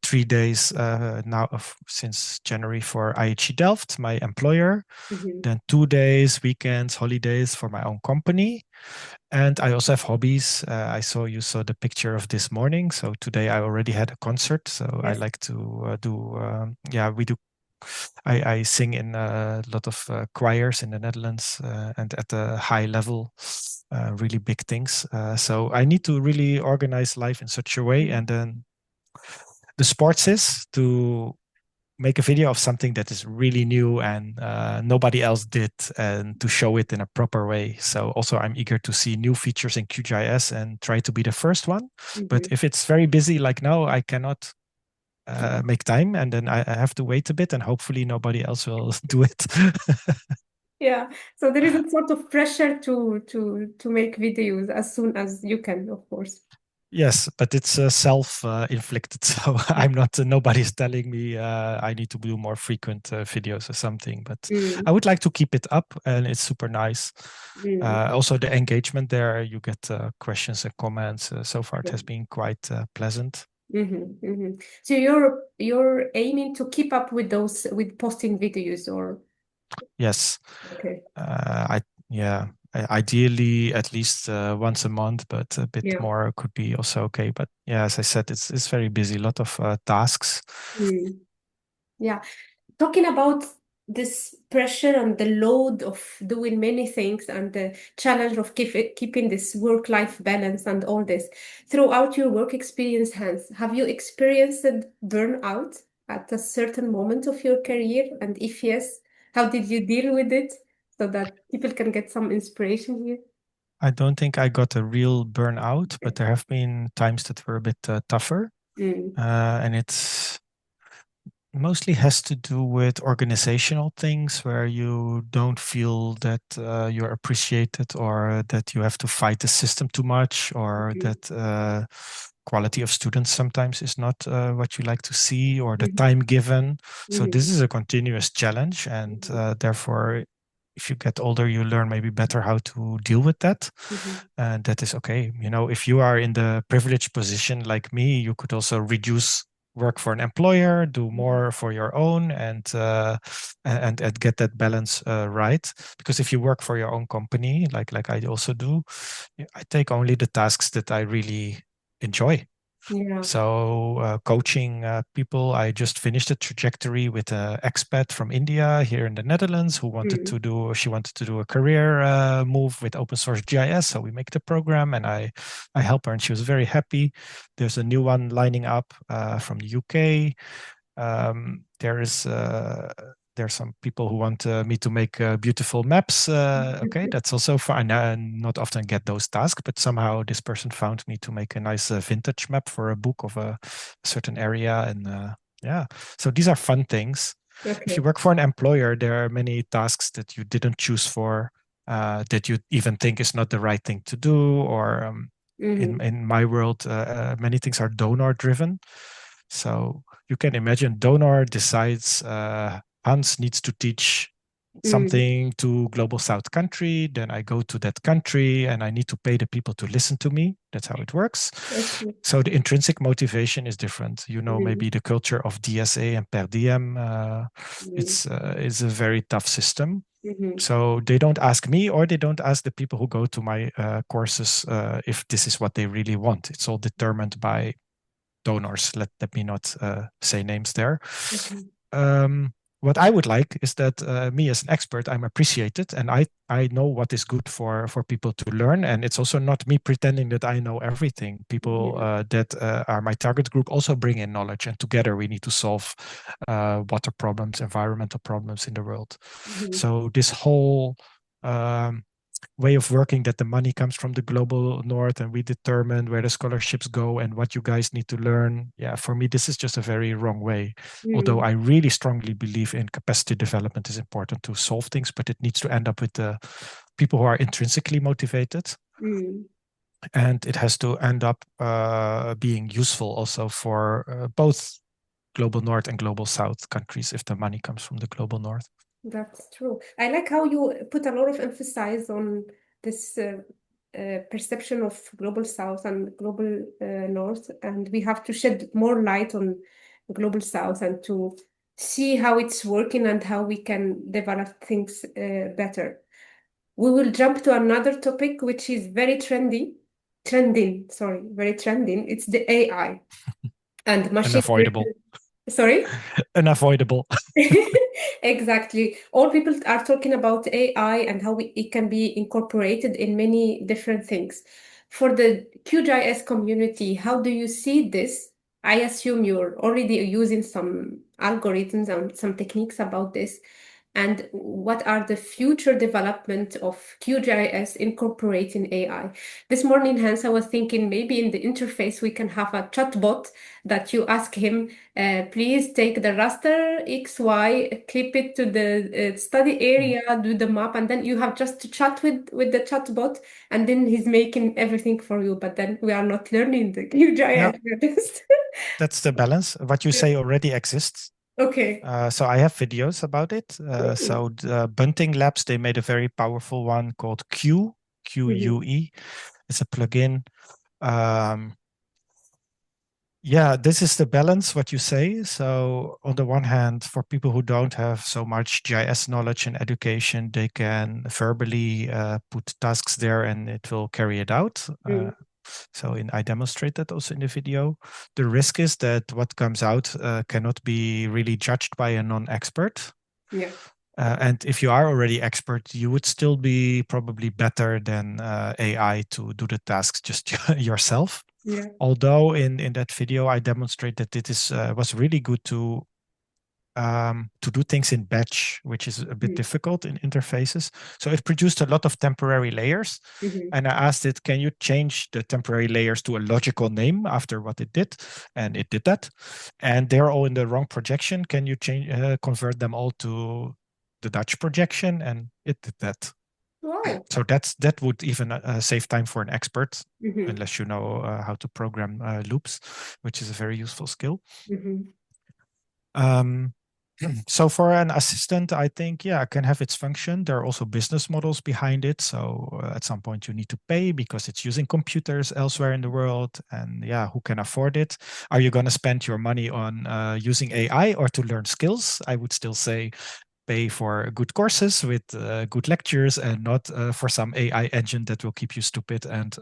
3 days now since January for IHE Delft, my employer, Hmm. then 2 days, weekends, holidays for my own company. And I also have hobbies. I saw you saw the picture of this morning. So today I already had a concert. So I Yes. like to do, yeah, we do I sing in a lot of choirs in the Netherlands and at a high level, really big things. So I need to really organize life in such a way. Mhm. And then the sports is to make a video of something that is really new and nobody else did, and to show it in a proper way. So also I'm eager to see new features in QGIS and try to be the first one. But Mhm. if it's very busy like now, I cannot make time, and then I have to wait a bit, and hopefully nobody else will do it. Yeah. So there is a sort of pressure to make videos as soon as you can, of course. Yes, but it's self inflicted. So Yeah. I'm not, nobody's telling me I need to do more frequent videos or something. But I Mm. would like to keep it up, and it's super nice. Mm. Also, the engagement there, you get questions and comments. So far, it Yeah. has been quite pleasant. Hmm. Hmm. So you're aiming to keep up with those with posting videos or Yes. okay. I yeah. Ideally, at least once a month, but a bit Yeah. more could be also okay. But yeah, as I said, it's very busy. A lot of tasks. Mm. Yeah. Talking about this pressure and the load of doing many things and the challenge of keeping this work-life balance and all this throughout your work experience, Hans, have you experienced burnout at a certain moment of your career? And if yes, how did you deal with it so that people can get some inspiration here? I don't think I got a real burnout, but Okay. there have been times that were a bit tougher. Mm. And it's mostly has to do with organizational things where you don't feel that you're appreciated, or that you have to fight the system too much, or Mhm. that quality of students sometimes is not what you like to see, or the Mhm. time given. So this Mhm. is a continuous challenge, and Mhm. therefore if you get older, you learn maybe better how to deal with that. Mhm. And that is okay. You know, if you are in the privileged position like me, you could also reduce work for an employer, do Mhm. more for your own, and get that balance right. Because if you work for your own company, like I also do, I take only the tasks that I really enjoy. Yeah. So coaching people, I just finished a trajectory with an expat from India here in the Netherlands who she wanted to do a career move with open source GIS. So we make the program and I help her and she was very happy. There's a new one lining up from the UK. There's some people who want me to make beautiful maps. Okay, that's also fine. I not often get those tasks, but somehow this person found me to make a nice vintage map for a book of a certain area. And yeah, so these are fun things. If you Okay. work for an employer, there are many tasks that you didn't choose for, that you even think is not the right thing to do. Or in my world, many things are donor driven. So you can imagine donor decides Hans needs to teach something to global south country, then I go to that country and I need to pay the people to listen to me. That's how it works. Okay. So the intrinsic motivation is different. You know, maybe the culture of DSA and per diem, it's a very tough system. So they don't ask me or they don't ask the people who go to my courses if this is what they really want. It's all determined by donors. Let me not say names there. Okay. What I would like is that me as an expert, I'm appreciated, and I know what is good for people to learn. And it's also not me pretending that I know everything. People that are my target group also bring in knowledge, and together we need to solve water problems, environmental problems in the world. So this whole way of working that the money comes from the global north and we determine where the scholarships go and what you guys need to learn. Yeah, for me, this is just a very wrong way. Although I really strongly believe in capacity development is important to solve things, but it needs to end up with the people who are intrinsically motivated. And it has to end up being useful also for both global north and global south countries if the money comes from the global north. That's true. I like how you put a lot of emphasis on this perception of global south and global north, and we have to shed more light on global south and to see how it's working and how we can develop things better. We will jump to another topic, which is very trending, sorry, very trending. It's the AI and machine Unavoidable. learning. Sorry? Unavoidable. Exactly. All people are talking about AI and how it can be incorporated in many different things. For the QGIS community, how do you see this? I assume you're already using some algorithms and some techniques about this. And what are the future development of QGIS incorporating AI? This morning, Hans, I was thinking maybe in the interface we can have a chatbot that you ask him, please take the raster XY, clip it to the study area, do the map, and then you have just to chat with the chatbot, and then he's making everything for you. But then we are not learning the Yeah, QGIS. that's the balance. What you say already exists. Okay. So I have videos about it. So the Bunting Labs, they made a very powerful one called QUE. It's a plugin. Um, yeah, this is the balance, what you say. So on the one hand, for people who don't have so much GIS knowledge and education, they can verbally put tasks there and it will carry it out. I demonstrate that also in the video. The risk is that what comes out cannot be really judged by a non-expert. Yeah. And if you are already expert, you would still be probably better than AI to do the tasks just yourself. Yeah. Although in that video, I demonstrate that it was really good to do things in batch, which is a bit difficult in interfaces. So it produced a lot of temporary layers. And I asked it, can you change the temporary layers to a logical name after what it did? And it did that. And they're all in the wrong projection. Can you convert them all to the Dutch projection? And it did that. Wow. So that would even save time for an expert, unless you know how to program loops, which is a very useful skill. So for an assistant, I think, yeah, it can have its function. There are also business models behind it. So at some point you need to pay because it's using computers elsewhere in the world. And yeah, who can afford it? Are you going to spend your money on using AI or to learn skills? I would still say pay for good courses with good lectures and not for some AI engine that will keep you stupid and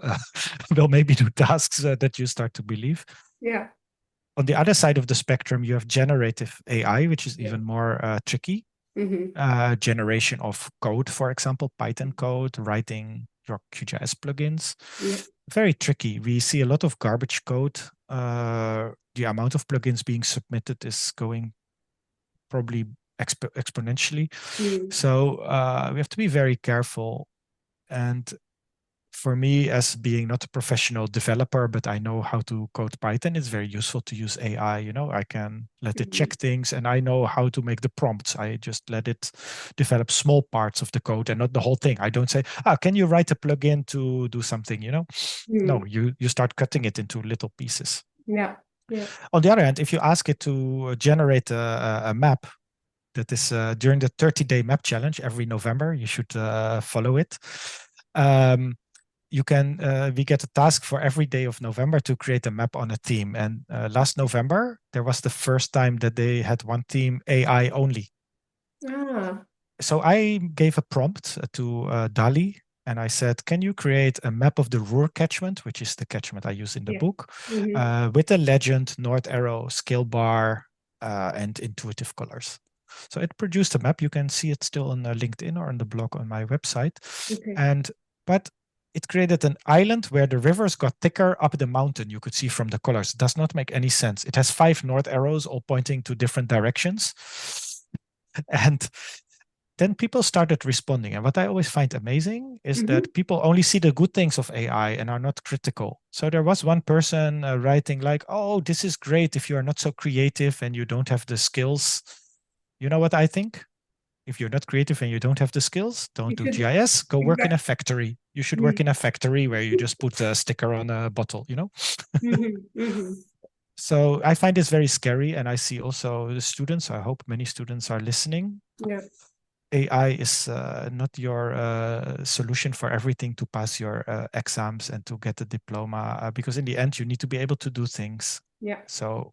will maybe do tasks that you start to believe. Yeah. On the other side of the spectrum, you have generative AI, which is Yeah. even more tricky. Generation of code, for example, Python code, writing your QGIS plugins. Yeah. Very tricky. We see a lot of garbage code. The amount of plugins being submitted is going probably exponentially. So we have to be very careful. And for me, as being not a professional developer, but I know how to code Python, it's very useful to use AI. You know, I can let it check things and I know how to make the prompts. I just let it develop small parts of the code and not the whole thing. I don't say, can you write a plugin to do something, you know? No, you start cutting it into little pieces. Yeah. Yeah. On the other hand, if you ask it to generate a map, that is during the 30-day map challenge every November, you should follow it. You can we get a task for every day of November to create a map on a theme. And last November, there was the first time that they had one theme, AI only. So I gave a prompt to DALI, and I said, can you create a map of the Ruhr catchment, which is the catchment I use in the book, with a legend, north arrow, scale bar, and intuitive colors. So it produced a map. You can see it still on LinkedIn or on the blog on my website. But it created an island where the rivers got thicker up the mountain. You could see from the colors. It does not make any sense. It has 5 north arrows all pointing to different directions. And then people started responding. And what I always find amazing is that people only see the good things of AI and are not critical. So there was one person writing like, oh, this is great if you are not so creative and you don't have the skills. You know what I think? If you're not creative and you don't have the skills, don't do GIS, go work in a factory. You should work in a factory where you just put a sticker on a bottle, you know? So I find this very scary. And I see also the students, I hope many students are listening. Yeah. AI is not your solution for everything to pass your exams and to get a diploma, because in the end, you need to be able to do things. Yeah. So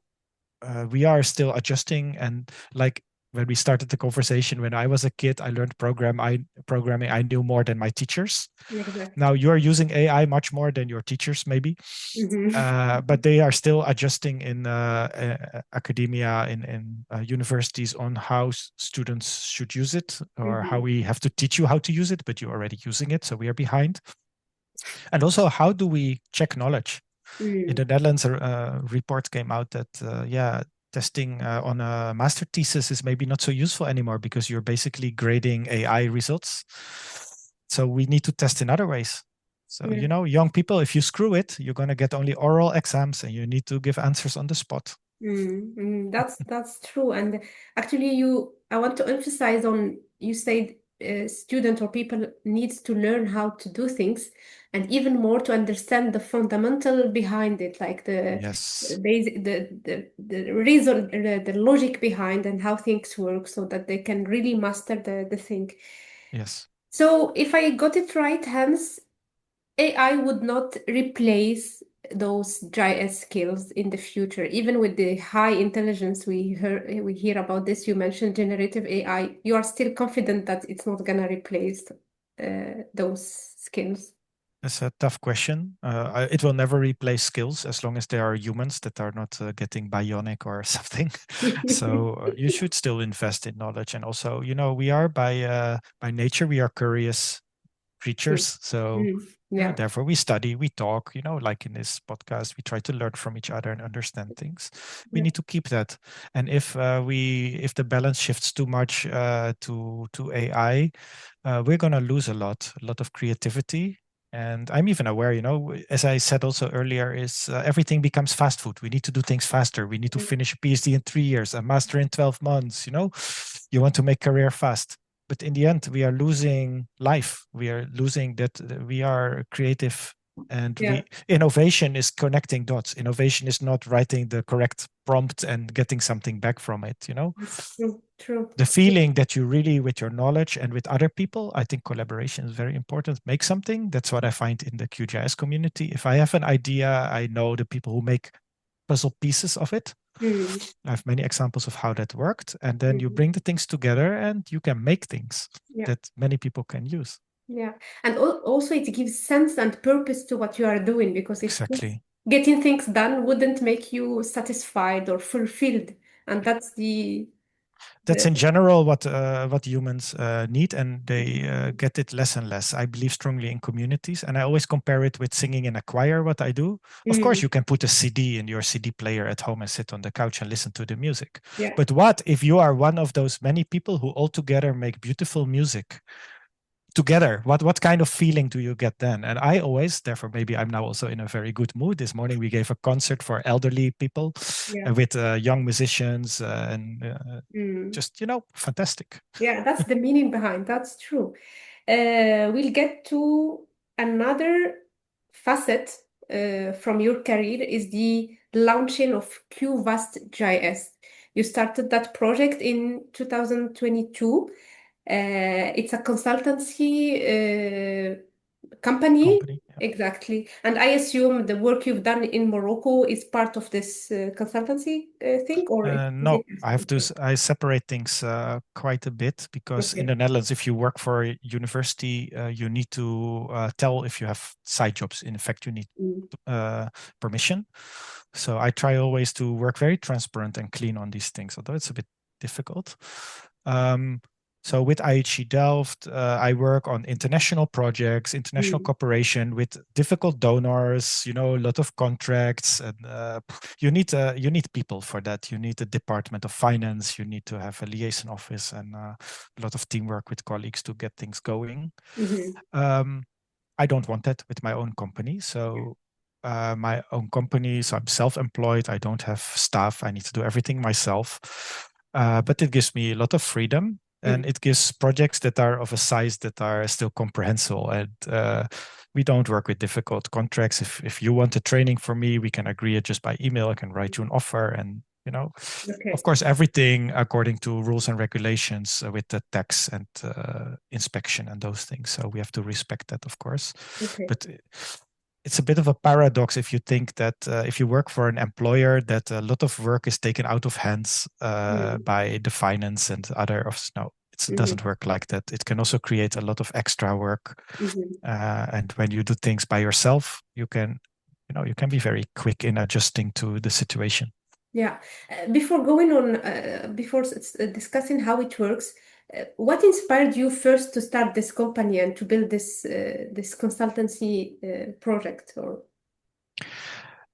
we are still adjusting. And like when we started the conversation, when I was a kid, I learned programming. I knew more than my teachers. Exactly. Now you are using AI much more than your teachers, maybe. But they are still adjusting in academia, in universities, on how students should use it, or how we have to teach you how to use it, but you're already using it, so we are behind. And also, how do we check knowledge? In the Netherlands, a report came out that, testing on a master thesis is maybe not so useful anymore because you're basically grading AI results. So we need to test in other ways. So, you know, young people, if you screw it, you're going to get only oral exams and you need to give answers on the spot. That's true. And actually, I want to emphasize on, you said student or people needs to learn how to do things, and even more to understand the fundamental behind it, like the Yes. basic, the reason, the logic behind, and how things work, so that they can really master the thing. Yes. So if I got it right, Hans, AI would not replace those GIS skills in the future, even with the high intelligence we hear about this. You mentioned generative AI. You are still confident that it's not gonna replace those skills. It's a tough question. It will never replace skills as long as there are humans that are not getting bionic or something. So you should still invest in knowledge. And also, you know, we are by nature, we are curious creatures. So Yeah. therefore we study, we talk, you know, like in this podcast, we try to learn from each other and understand things. We need to keep that. And if the balance shifts too much to AI, we're going to lose a lot of creativity. And I'm even aware, you know, as I said also earlier, is everything becomes fast food. We need to do things faster. We need to finish a PhD in 3 years, a master in 12 months, you know, you want to make career fast. But in the end, we are losing life. We are losing that we are creative, and innovation is connecting dots. Innovation is not writing the correct prompt and getting something back from it, you know. True. The feeling that you really, with your knowledge and with other people, I think collaboration is very important. Make something. That's what I find in the QGIS community. If I have an idea, I know the people who make puzzle pieces of it. I have many examples of how that worked. And then you bring the things together and you can make things that many people can use. Yeah. And also it gives sense and purpose to what you are doing, because if Exactly. getting things done wouldn't make you satisfied or fulfilled, and that's That's the in general what humans need, and they get it less and less. I believe strongly in communities, and I always compare it with singing in a choir. What I do, of course, Mm, you can put a CD in your CD player at home and sit on the couch and listen to the music. yeah, But what if you are one of those many people who all together make beautiful music? Together, what kind of feeling do you get then? And I always, therefore maybe I'm now also in a very good mood. This morning we gave a concert for elderly people yeah. with young musicians and Mm. just, fantastic. Yeah, that's the meaning behind. That's true. We'll get to another facet from your career is the launching of QVast GIS. You started that project in 2022. It's a consultancy company. Company. Exactly. And I assume the work you've done in Morocco is part of this consultancy thing, or is No, it? Okay. I separate things quite a bit because in Okay. the Netherlands, if you work for a university, you need to tell if you have side jobs. In fact, you need Mm. permission. So I try always to work very transparent and clean on these things, although it's a bit difficult. Um, so with IHE Delft, I work on international projects, international Mm. cooperation with difficult donors. A lot of contracts, and you need people for that. You need a department of finance. You need to have a liaison office and a lot of teamwork with colleagues to get things going. Mhm. Um, I don't want that with my own company. So my own company, so I'm self-employed. I don't have staff. I need to do everything myself. But it gives me a lot of freedom, and Mm. it gives projects that are of a size that are still comprehensible. And we don't work with difficult contracts. If you want a training for me, we can agree it just by email. I can write you an offer, and of Okay. course, everything according to rules and regulations with the tax and inspection and those things. So we have to respect that, of course. Okay. But it's a bit of a paradox if you think that if you work for an employer, that a lot of work is taken out of hands Mm. by the finance and other of no. It Mhm. doesn't work like that. It can also create a lot of extra work, Mhm. and when you do things by yourself, you can be very quick in adjusting to the situation. Yeah. Before going on, before discussing how it works, what inspired you first to start this company and to build this consultancy project? Or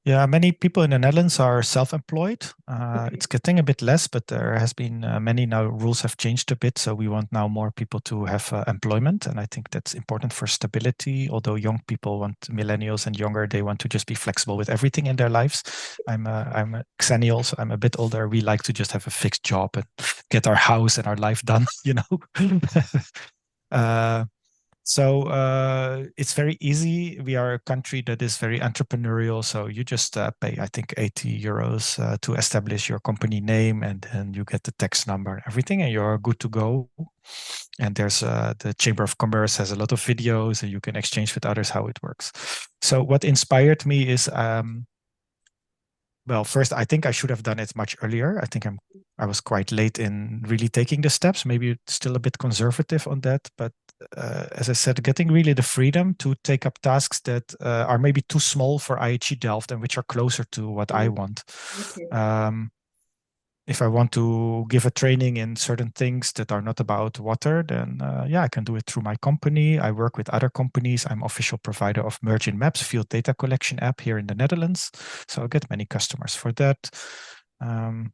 Yeah, many people in the Netherlands are self-employed. okay. It's getting a bit less, but there has been many now rules have changed a bit. So we want now more people to have employment, and I think that's important for stability. Although young people want millennials and younger, they want to just be flexible with everything in their lives. I'm a xennial, so I'm a bit older. We like to just have a fixed job and get our house and our life done. uh, so it's very easy. We are a country that is very entrepreneurial. So you just pay, I think, 80 euros to establish your company name, and then you get the tax number and everything, and you're good to go. And there's the Chamber of Commerce has a lot of videos, and you can exchange with others how it works. So what inspired me is well, first, I think I should have done it much earlier. I was quite late in really taking the steps. Maybe still a bit conservative on that, but as I said, getting really the freedom to take up tasks that are maybe too small for IHE Delft and which are closer to what I Mm. want. Okay. Um, if I want to give a training in certain things that are not about water, then yeah, I can do it through my company. I work with other companies. I'm official provider of Merging Maps field data collection app here in the Netherlands. So I get many customers for that. Um,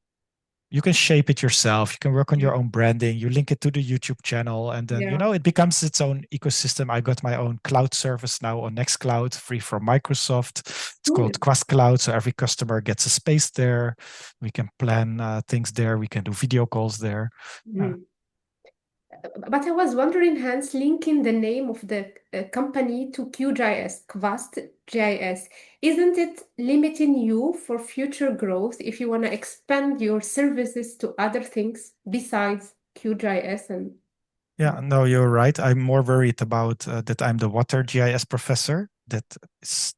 you can shape it yourself. You can work on Yeah. your own branding. You link it to the YouTube channel, and then Yeah. it becomes its own ecosystem. I got my own cloud service now on Nextcloud, free from Microsoft. It's Cool. called Kwast Cloud, so every customer gets a space there. We can plan things there. We can do video calls there. Uh, Mm. But I was wondering, Hans, linking the name of the company to QGIS, Kwast GIS, isn't it limiting you for future growth if you want to expand your services to other things besides QGIS and yeah, no, you're right. I'm more worried about that I'm the water GIS professor. That is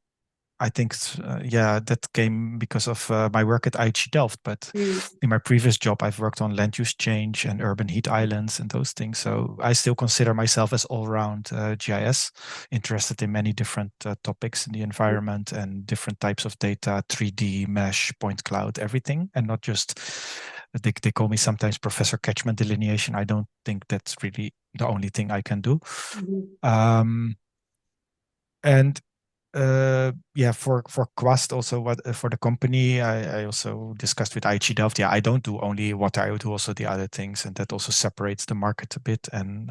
I think, yeah, that came because of my work at IHE Delft. But Mm. in my previous job, I've worked on land use change and urban heat islands and those things. So I still consider myself as all-round GIS, interested in many different topics in the environment and different types of data, 3D, mesh, point cloud, everything, and not just. They call me sometimes Professor Catchment Delineation. I don't think that's really the only thing I can do. Um, and yeah, for Kwast also, what for the company, I also discussed with IHE Delft. Yeah, I don't do only what I do, also the other things, and that also separates the market a bit. And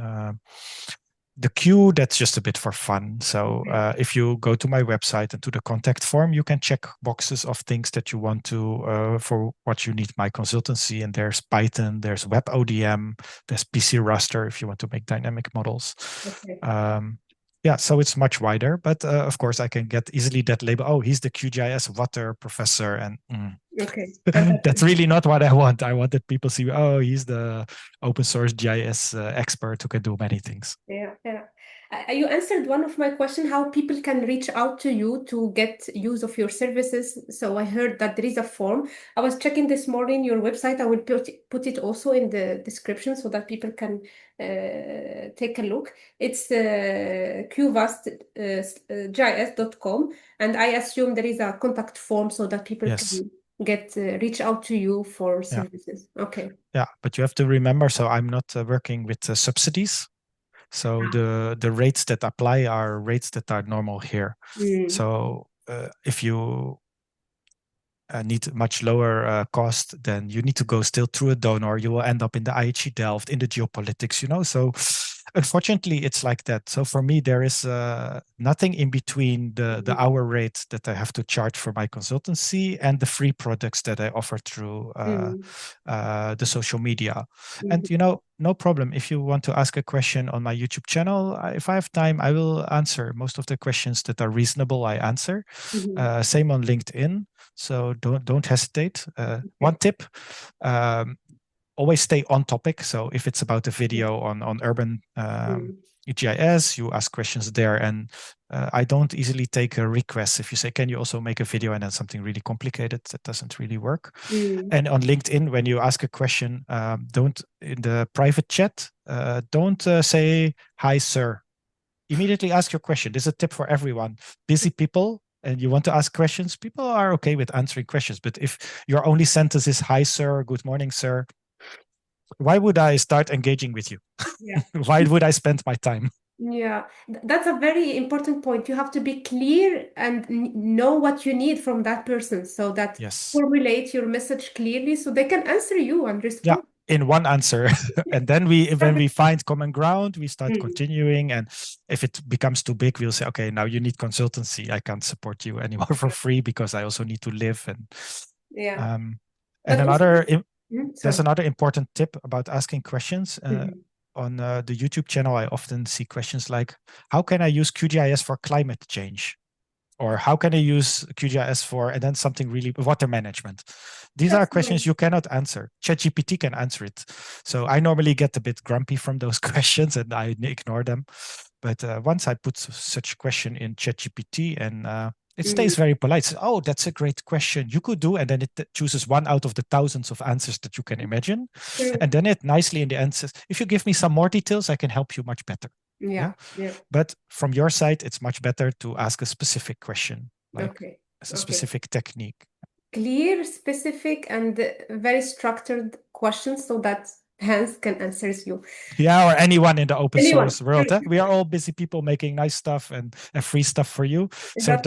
the queue, that's just a bit for fun. So if you go to my website and to the contact form, you can check boxes of things that you want to for what you need my consultancy. And there's Python, there's Web ODM, there's PC raster if you want to make dynamic models. Okay. Yeah, so it's much wider, but of course I can get easily that label. Oh, he's the QGIS water professor, and Okay. that's really not what I want. I want that people see, oh, he's the open source GIS expert who can do many things. Yeah, yeah. You answered one of my question, how people can reach out to you to get use of your services. So I heard that there is a form. I was checking this morning your website. I will put it also in the description so that people can take a look. It's qvast.gis.com, and I assume there is a contact form so that people Yes. can get reach out to you for Yeah. services. Okay. Yeah. But you have to remember, so I'm not working with subsidies. So the rates that apply are rates that are normal here. Mm. So if you need much lower cost, then you need to go still through a donor. You will end up in the IHE Delft, in the geopolitics, you know. So unfortunately, it's like that. So for me, there is nothing in between the hour rate that I have to charge for my consultancy and the free products that I offer through the social media. And you know, no problem. If you want to ask a question on my YouTube channel, if I have time, I will answer most of the questions that are reasonable. I answer. Same on LinkedIn. So don't hesitate. One tip: always stay on topic. So if it's about a video on urban GIS, you ask questions there. And I don't easily take a request. If you say, can you also make a video, and then something really complicated, that doesn't really work. And on LinkedIn, when you ask a question, don't in the private chat, don't say, hi, sir. Immediately ask your question. This is a tip for everyone. Busy people and you want to ask questions, people are okay with answering questions. But if your only sentence is, hi, sir, good morning, sir, why would I start engaging with you? Yeah. Why would I spend my time? Yeah, that's a very important point. You have to be clear and know what you need from that person so that Yes. formulate your message clearly so they can answer you and Yeah. respond. In one answer. And then when we find common ground, we start Mm. continuing. And if it becomes too big, we'll say, okay, now you need consultancy. I can't support you anymore for free because I also need to live. Yeah, Um, and but also, there's sorry. another important tip about asking questions. Mhm. On the YouTube channel, I often see questions like, how can I use QGIS for climate change? Or how can I use QGIS for, and then something really, water management? These are That's questions nice. you cannot answer. ChatGPT can answer it. So I normally get a bit grumpy from those questions and I ignore them. But once I put such a question in ChatGPT and it stays very polite. So, oh, that's a great question. You could do, and then it chooses one out of the thousands of answers that you can imagine. True. And then it nicely in the end says, if you give me some more details, I can help you much better. Yeah. Yeah, yeah. But from your side, it's much better to ask a specific question, like Okay, a okay. specific technique. Clear, specific, and very structured questions so that Hans can answer you. Yeah, or anyone in the open Anyone. source world. We are all busy people making nice stuff and free stuff for you. So That's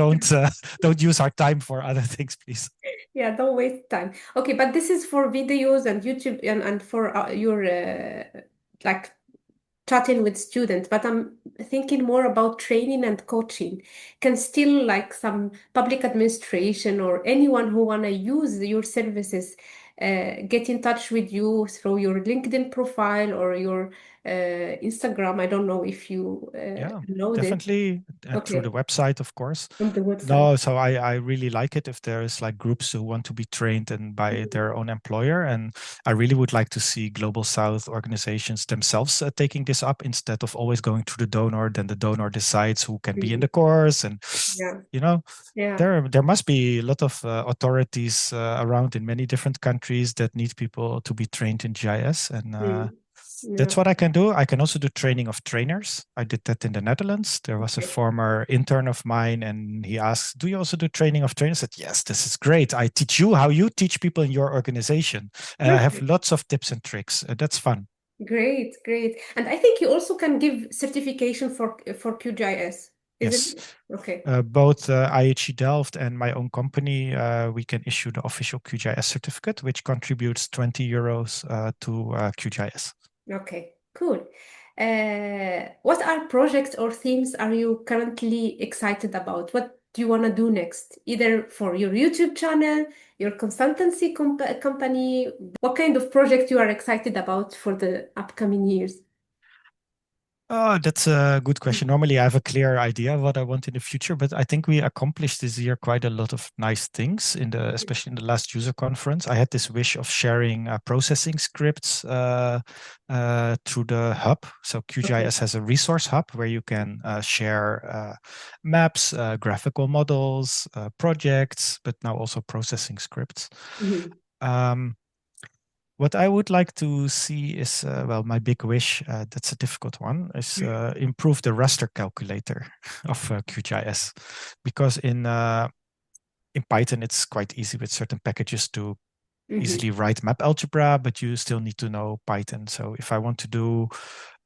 don't use our time for other things, please. Yeah, don't waste time. Okay, but this is for videos and YouTube and for your like chatting with students. But I'm thinking more about training and coaching. Can still like some public administration or anyone who wanna use your services get in touch with you through your LinkedIn profile or your Instagram. I don't know if you Yeah, know this. definitely. Through the Okay, website, of course. on the website. No, so I really like it if there is like groups who want to be trained and by Mhm. their own employer. And I really would like to see Global South organizations themselves taking this up instead of always going through the donor. Then the donor decides who can be in Mhm. the course. And, Yeah, you know, yeah. there must be a lot of authorities around in many different countries that need people to be trained in GIS. And Mm. that's Yeah. what I can do. I can also do training of trainers. I did that in the Netherlands. There was a Okay. former intern of mine, and he asked, "Do you also do training of trainers?" I said, "Yes, this is great. I teach you how you teach people in your organization. And I have Perfect. lots of tips and tricks. That's fun." Great, great. And I think you also can give certification for QGIS, isn't Yes. it? Okay. Both IHE Delft and my own company, we can issue the official QGIS certificate, which contributes 20 euros to QGIS. Okay, cool. What are projects or themes are you currently excited about? What do you want to do next? Either for your YouTube channel, your consultancy company, what kind of project you are excited about for the upcoming years? Oh, that's a good question. Normally, I have a clear idea of what I want in the future, but I think we accomplished this year quite a lot of nice things especially in the last user conference. I had this wish of sharing processing scripts through the hub. So Okay. QGIS has a resource hub where you can share maps, graphical models, projects, but now also processing scripts. Mhm. Um, what I would like to see is, well, my big wish, that's a difficult one, is improve the raster calculator of QGIS. Because in Python, it's quite easy with certain packages to Mhm. easily write map algebra, but you still need to know Python. So if I want to do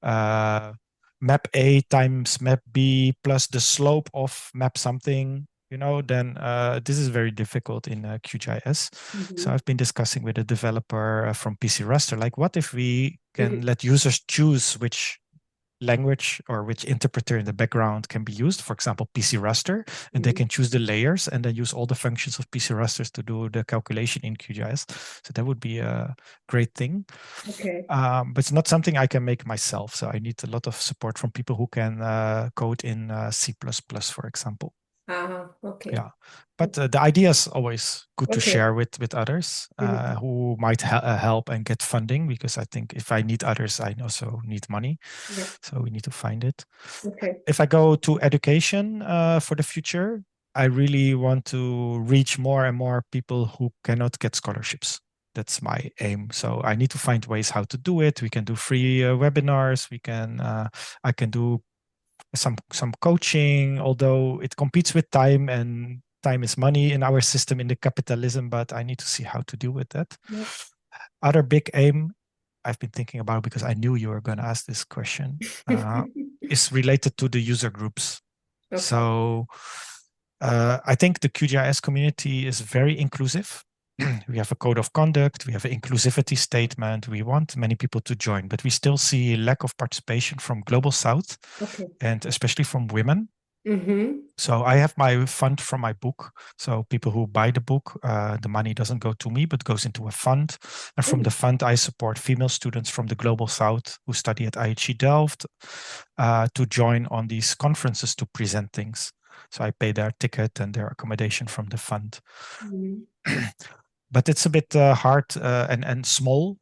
uh, map A times map B plus the slope of map something, then this is very difficult in QGIS. So Mhm. I've been discussing with a developer from PC Raster, like what if we can Mhm. let users choose which language or which interpreter in the background can be used, for example, PC raster, and they Mhm. can choose the layers and then use all the functions of PC rasters to do the calculation in QGIS. So that would be a great thing. Okay. But it's not something I can make myself. So I need a lot of support from people who can code in C++, for example. Okay. Yeah, but the idea is always good to Okay. share with others Mhm. who might help and get funding, because I think if I need others, I also need money. Yeah. So we need to find it. Okay. If I go to education for the future, I really want to reach more and more people who cannot get scholarships. That's my aim. So I need to find ways how to do it. We can do free webinars. I can do some coaching, although it competes with time, and time is money in our system in the capitalism, but I need to see how to deal with that. Yeah. Other big aim I've been thinking about, because I knew you were going to ask this question, is related to the user groups. Okay. So I think the QGIS community is very inclusive. We have a code of conduct, we have an inclusivity statement, we want many people to join, but we still see lack of participation from Global South, Okay. and especially from women. Mm-hmm. So I have my fund from my book. So people who buy the book, the money doesn't go to me, but goes into a fund. And from the fund, I support female students from the Global South who study at IHE Delft to join on these conferences to present things. So I pay their ticket and their accommodation from the fund. Mm-hmm. But it's a bit hard and small.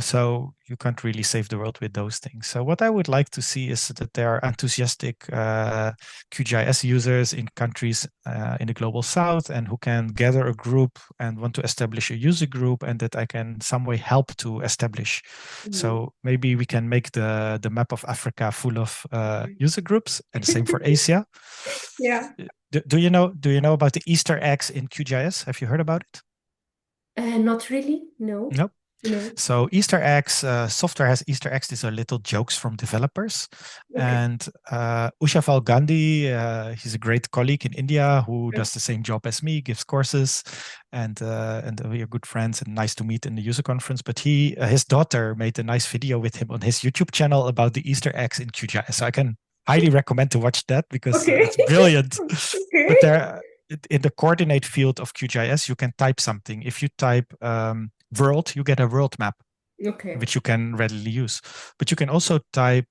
So you can't really save the world with those things. So what I would like to see is that there are enthusiastic QGIS users in countries in the global south, and who can gather a group and want to establish a user group, and that I can some way help to establish. So maybe we can make the map of Africa full of user groups, and the same for Asia. Yeah. Do you know about the Easter eggs in QGIS? Have you heard about it? Not really. No. No. No. So Easter eggs, software has Easter eggs. These are little jokes from developers. Okay. And Ushaval Gandhi, he's a great colleague in India who Yeah. does the same job as me, gives courses, and we are good friends and nice to meet in the user conference. But his daughter made a nice video with him on his YouTube channel about the Easter eggs in QGIS. So I can highly recommend to watch that, because Okay. it's brilliant. Okay. But there, in the coordinate field of QGIS, you can type something. If you type world, you get a world map, Okay. which you can readily use. But you can also type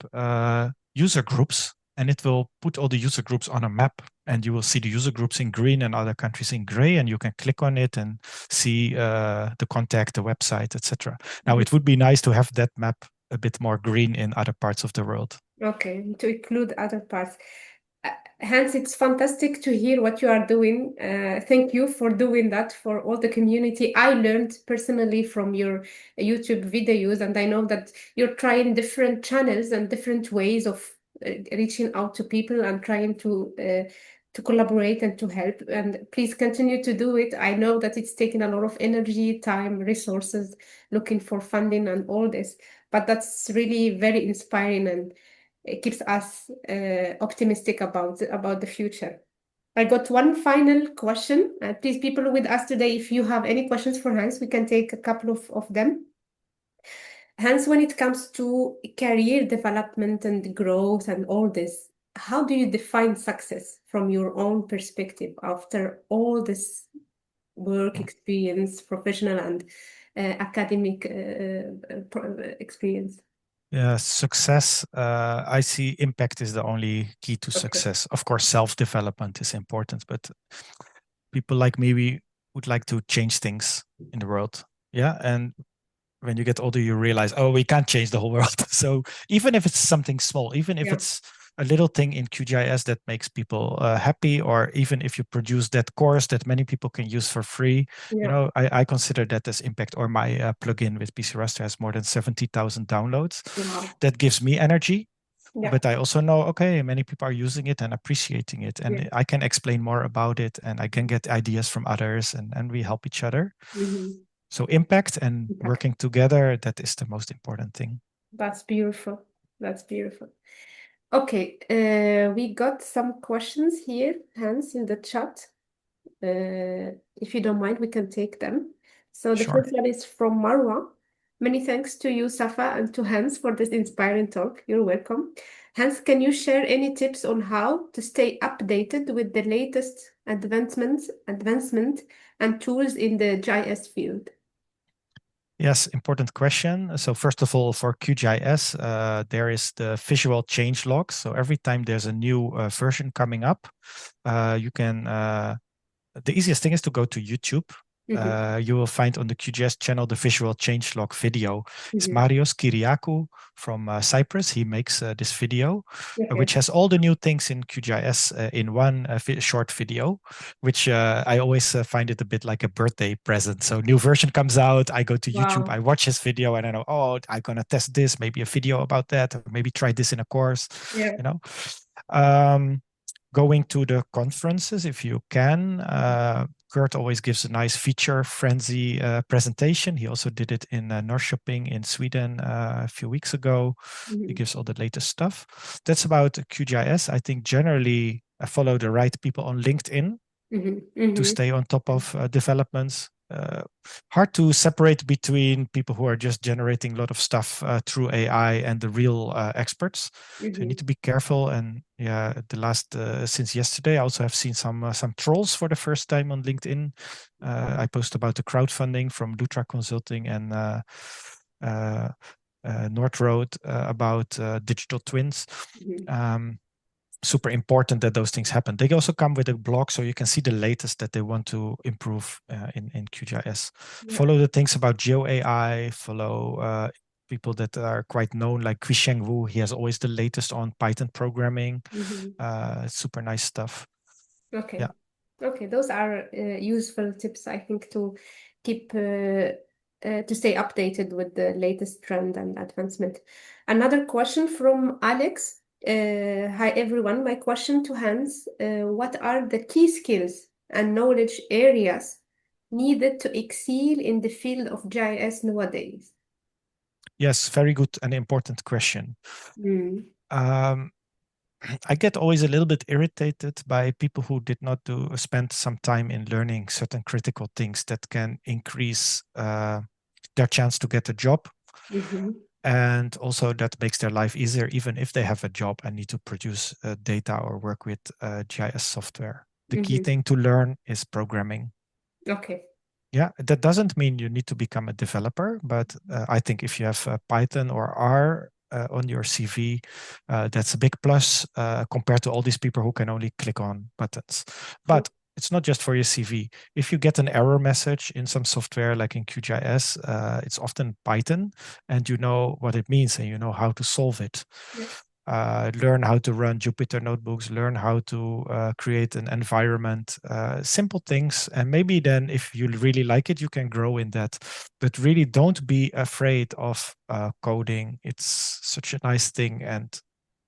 user groups, and it will put all the user groups on a map, and you will see the user groups in green and other countries in gray, and you can click on it and see the contact, the website, etc. Now, it would be nice to have that map a bit more green in other parts of the world. Okay, to include other parts. Uh, Hans, it's fantastic to hear what you are doing. Thank you for doing that for all the community. I learned personally from your YouTube videos, and I know that you're trying different channels and different ways of reaching out to people and trying to collaborate and to help. And please continue to do it. I know that it's taking a lot of energy, time, resources, looking for funding and all this, but that's really very inspiring, and it keeps us optimistic about the future. I got one final question. Please, people with us today, if you have any questions for Hans, we can take a couple of them. Hans, when it comes to career development and growth and all this, how do you define success from your own perspective after all this work experience, professional and academic experience? Yeah, success. I see impact is the only key to Okay. success. Of course, self-development is important, but people like me, we would like to change things in the world. Yeah. And when you get older, you realize, oh, we can't change the whole world. So even if it's something small, even if Yeah. it's a little thing in QGIS that makes people happy, or even if you produce that course that many people can use for free, Yeah. I consider that as impact. Or my plugin with PC Raster has more than 70,000 downloads. Wow. That gives me energy. Yeah. But I also know, okay, many people are using it and appreciating it. Yeah. And I can explain more about it, and I can get ideas from others, and we help each other. Mm-hmm. So impact and Impact. working together, that is the most important thing. That's beautiful. That's beautiful. Okay, we got some questions here, Hans, in the chat. If you don't mind, we can take them. So the Sure. first one is from Marwa. Many thanks to you, Safa, and to Hans for this inspiring talk. You're welcome. Hans, can you share any tips on how to stay updated with the latest advancement and tools in the GIS field? Yes, important question. So first of all, for QGIS, there is the visual change log. So every time there's a new version coming up, you can the easiest thing is to go to YouTube. Mm-hmm. You will find on the QGIS channel the visual changelog video. It's Mm-hmm. Marios Kyriakou from Cyprus. He makes this video, Okay. which has all the new things in QGIS in one short video, which I always find it a bit like a birthday present. So new version comes out, I go to YouTube, Wow. I watch his video, and I know, oh, I'm gonna test this, maybe a video about that, or maybe try this in a course, Yeah. you know. Um, Going to the conferences if you can. Kurt always gives a nice feature frenzy presentation. He also did it in Norrköping in Sweden a few weeks ago. He Mm-hmm. gives all the latest stuff. That's about QGIS. I think generally I follow the right people on LinkedIn Mm-hmm. to Mm-hmm. stay on top of developments. Hard to separate between people who are just generating a lot of stuff through AI and the real experts. So you need Mm-hmm. to be careful. And yeah, the last since yesterday, I also have seen some trolls for the first time on LinkedIn. I post about the crowdfunding from Lutra Consulting and uh, North Road about digital twins. Mm-hmm. Um, Super important that those things happen. They also come with a blog, so you can see the latest that they want to improve in QGIS. Yeah. Follow the things about Geo AI. Follow people that are quite known, like Quisheng Wu. He has always the latest on Python programming. Mm-hmm. Super nice stuff. Okay. Yeah. Okay, those are useful tips, I think, to keep to stay updated with the latest trend and advancement. Another question from Alex. Hi everyone. My question to Hans: what are the key skills and knowledge areas needed to excel in the field of GIS nowadays? Yes, very good and important question. Mm. Um, I get always a little bit irritated by people who did not spend some time in learning certain critical things that can increase their chance to get a job, Mm-hmm. and also that makes their life easier even if they have a job and need to produce data or work with GIS software. The key Mm-hmm. thing to learn is programming. Okay. Yeah, that doesn't mean you need to become a developer, but I think if you have Python or R on your CV, that's a big plus compared to all these people who can only click on buttons. But it's not just for your CV. If you get an error message in some software, like in QGIS, it's often Python, and you know what it means and you know how to solve it. Yeah. Learn how to run Jupyter notebooks, learn how to create an environment, simple things. And maybe then if you really like it, you can grow in that. But really don't be afraid of coding. It's such a nice thing. And,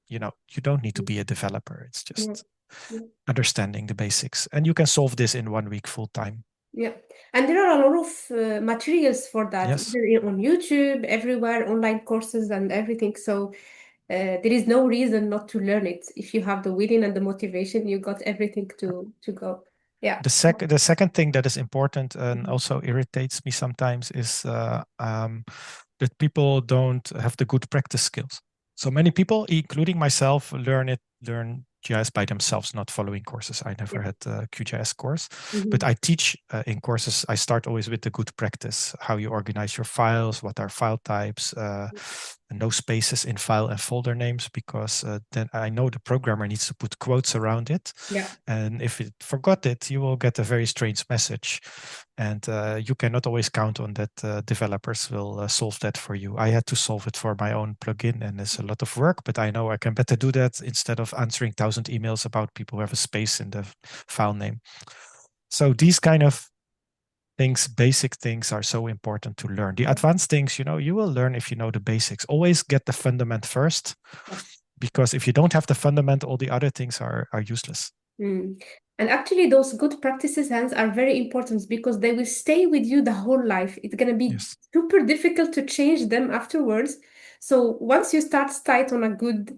you don't need to be a developer. It's Yeah. just Yeah. understanding the basics. And you can solve this in 1 week full time. Yeah. And there are a lot of materials for that, Yes. either on YouTube, everywhere, online courses and everything. So there is no reason not to learn it. If you have the willing and the motivation, you got everything to go. Yeah. The second thing that is important and Mhm. also irritates me sometimes is that people don't have the good practice skills. So many people, including myself, learn GIS by themselves, not following courses. I never Yeah. had a QGIS course, but Mhm. I teach in courses. I start always with the good practice: how you organize your files, what are file types, no spaces in file and folder names, because then I know the programmer needs to put quotes around it. Yeah. And if it forgot it, you will get a very strange message. And you cannot always count on that developers will solve that for you. I had to solve it for my own plugin, and it's a lot of work, but I know I can better do that instead of answering 1,000 emails about people who have a space in the file name. So these kind of things, basic things, are so important to learn. The advanced things, you will learn if you know the basics. Always get the fundament first, because if you don't have the fundament, all the other things are useless. Mm. And actually, those good practices, Hans, are very important because they will stay with you the whole life. It's going to be Yes. super difficult to change them afterwards. So once you start tight on a good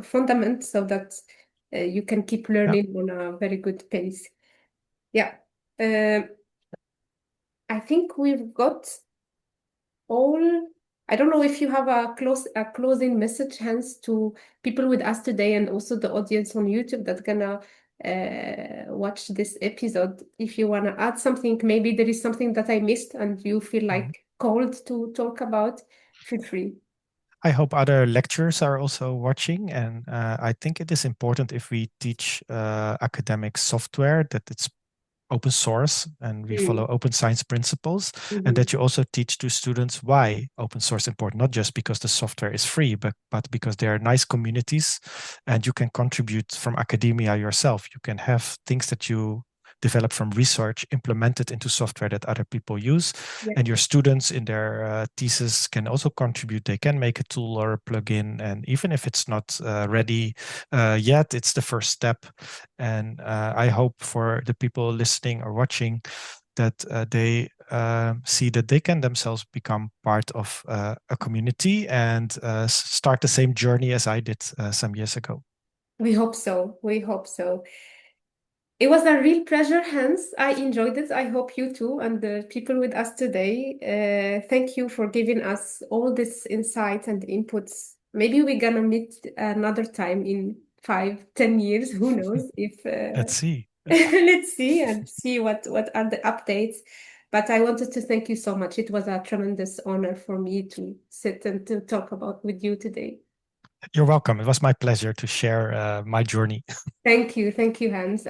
fundament, so that you can keep Yeah. learning on a very good pace. Yeah. Uh, I think we've got all. I don't know if you have a closing message, Hans, to people with us today and also the audience on YouTube that's gonna watch this episode. If you wanna add something, maybe there is something that I missed and you feel Mhm. like called to talk about, feel free. I hope other lecturers are also watching. And I think it is important, if we teach academic software, that it's open source and we follow Mm. open science principles, and Mhm. that you also teach to students why open source is important, not just because the software is free, but because there are nice communities and you can contribute from academia yourself. You can have things that you develop from research implemented into software that other people use, Yeah. and your students in their thesis can also contribute. They can make a tool or a plugin, and even if it's not ready yet, it's the first step. And I hope for the people listening or watching that they see that they can themselves become part of a community and start the same journey as I did some years ago. We hope so. We hope so. It was a real pleasure, Hans. I enjoyed it. I hope you too, and the people with us today. Thank you for giving us all this insight and inputs. Maybe we're gonna meet another time in 5, 10 years. Who knows? If Let's see. let's see and see what are the updates. But I wanted to thank you so much. It was a tremendous honor for me to sit and to talk about with you today. You're welcome. It was my pleasure to share my journey. Thank you, Hans.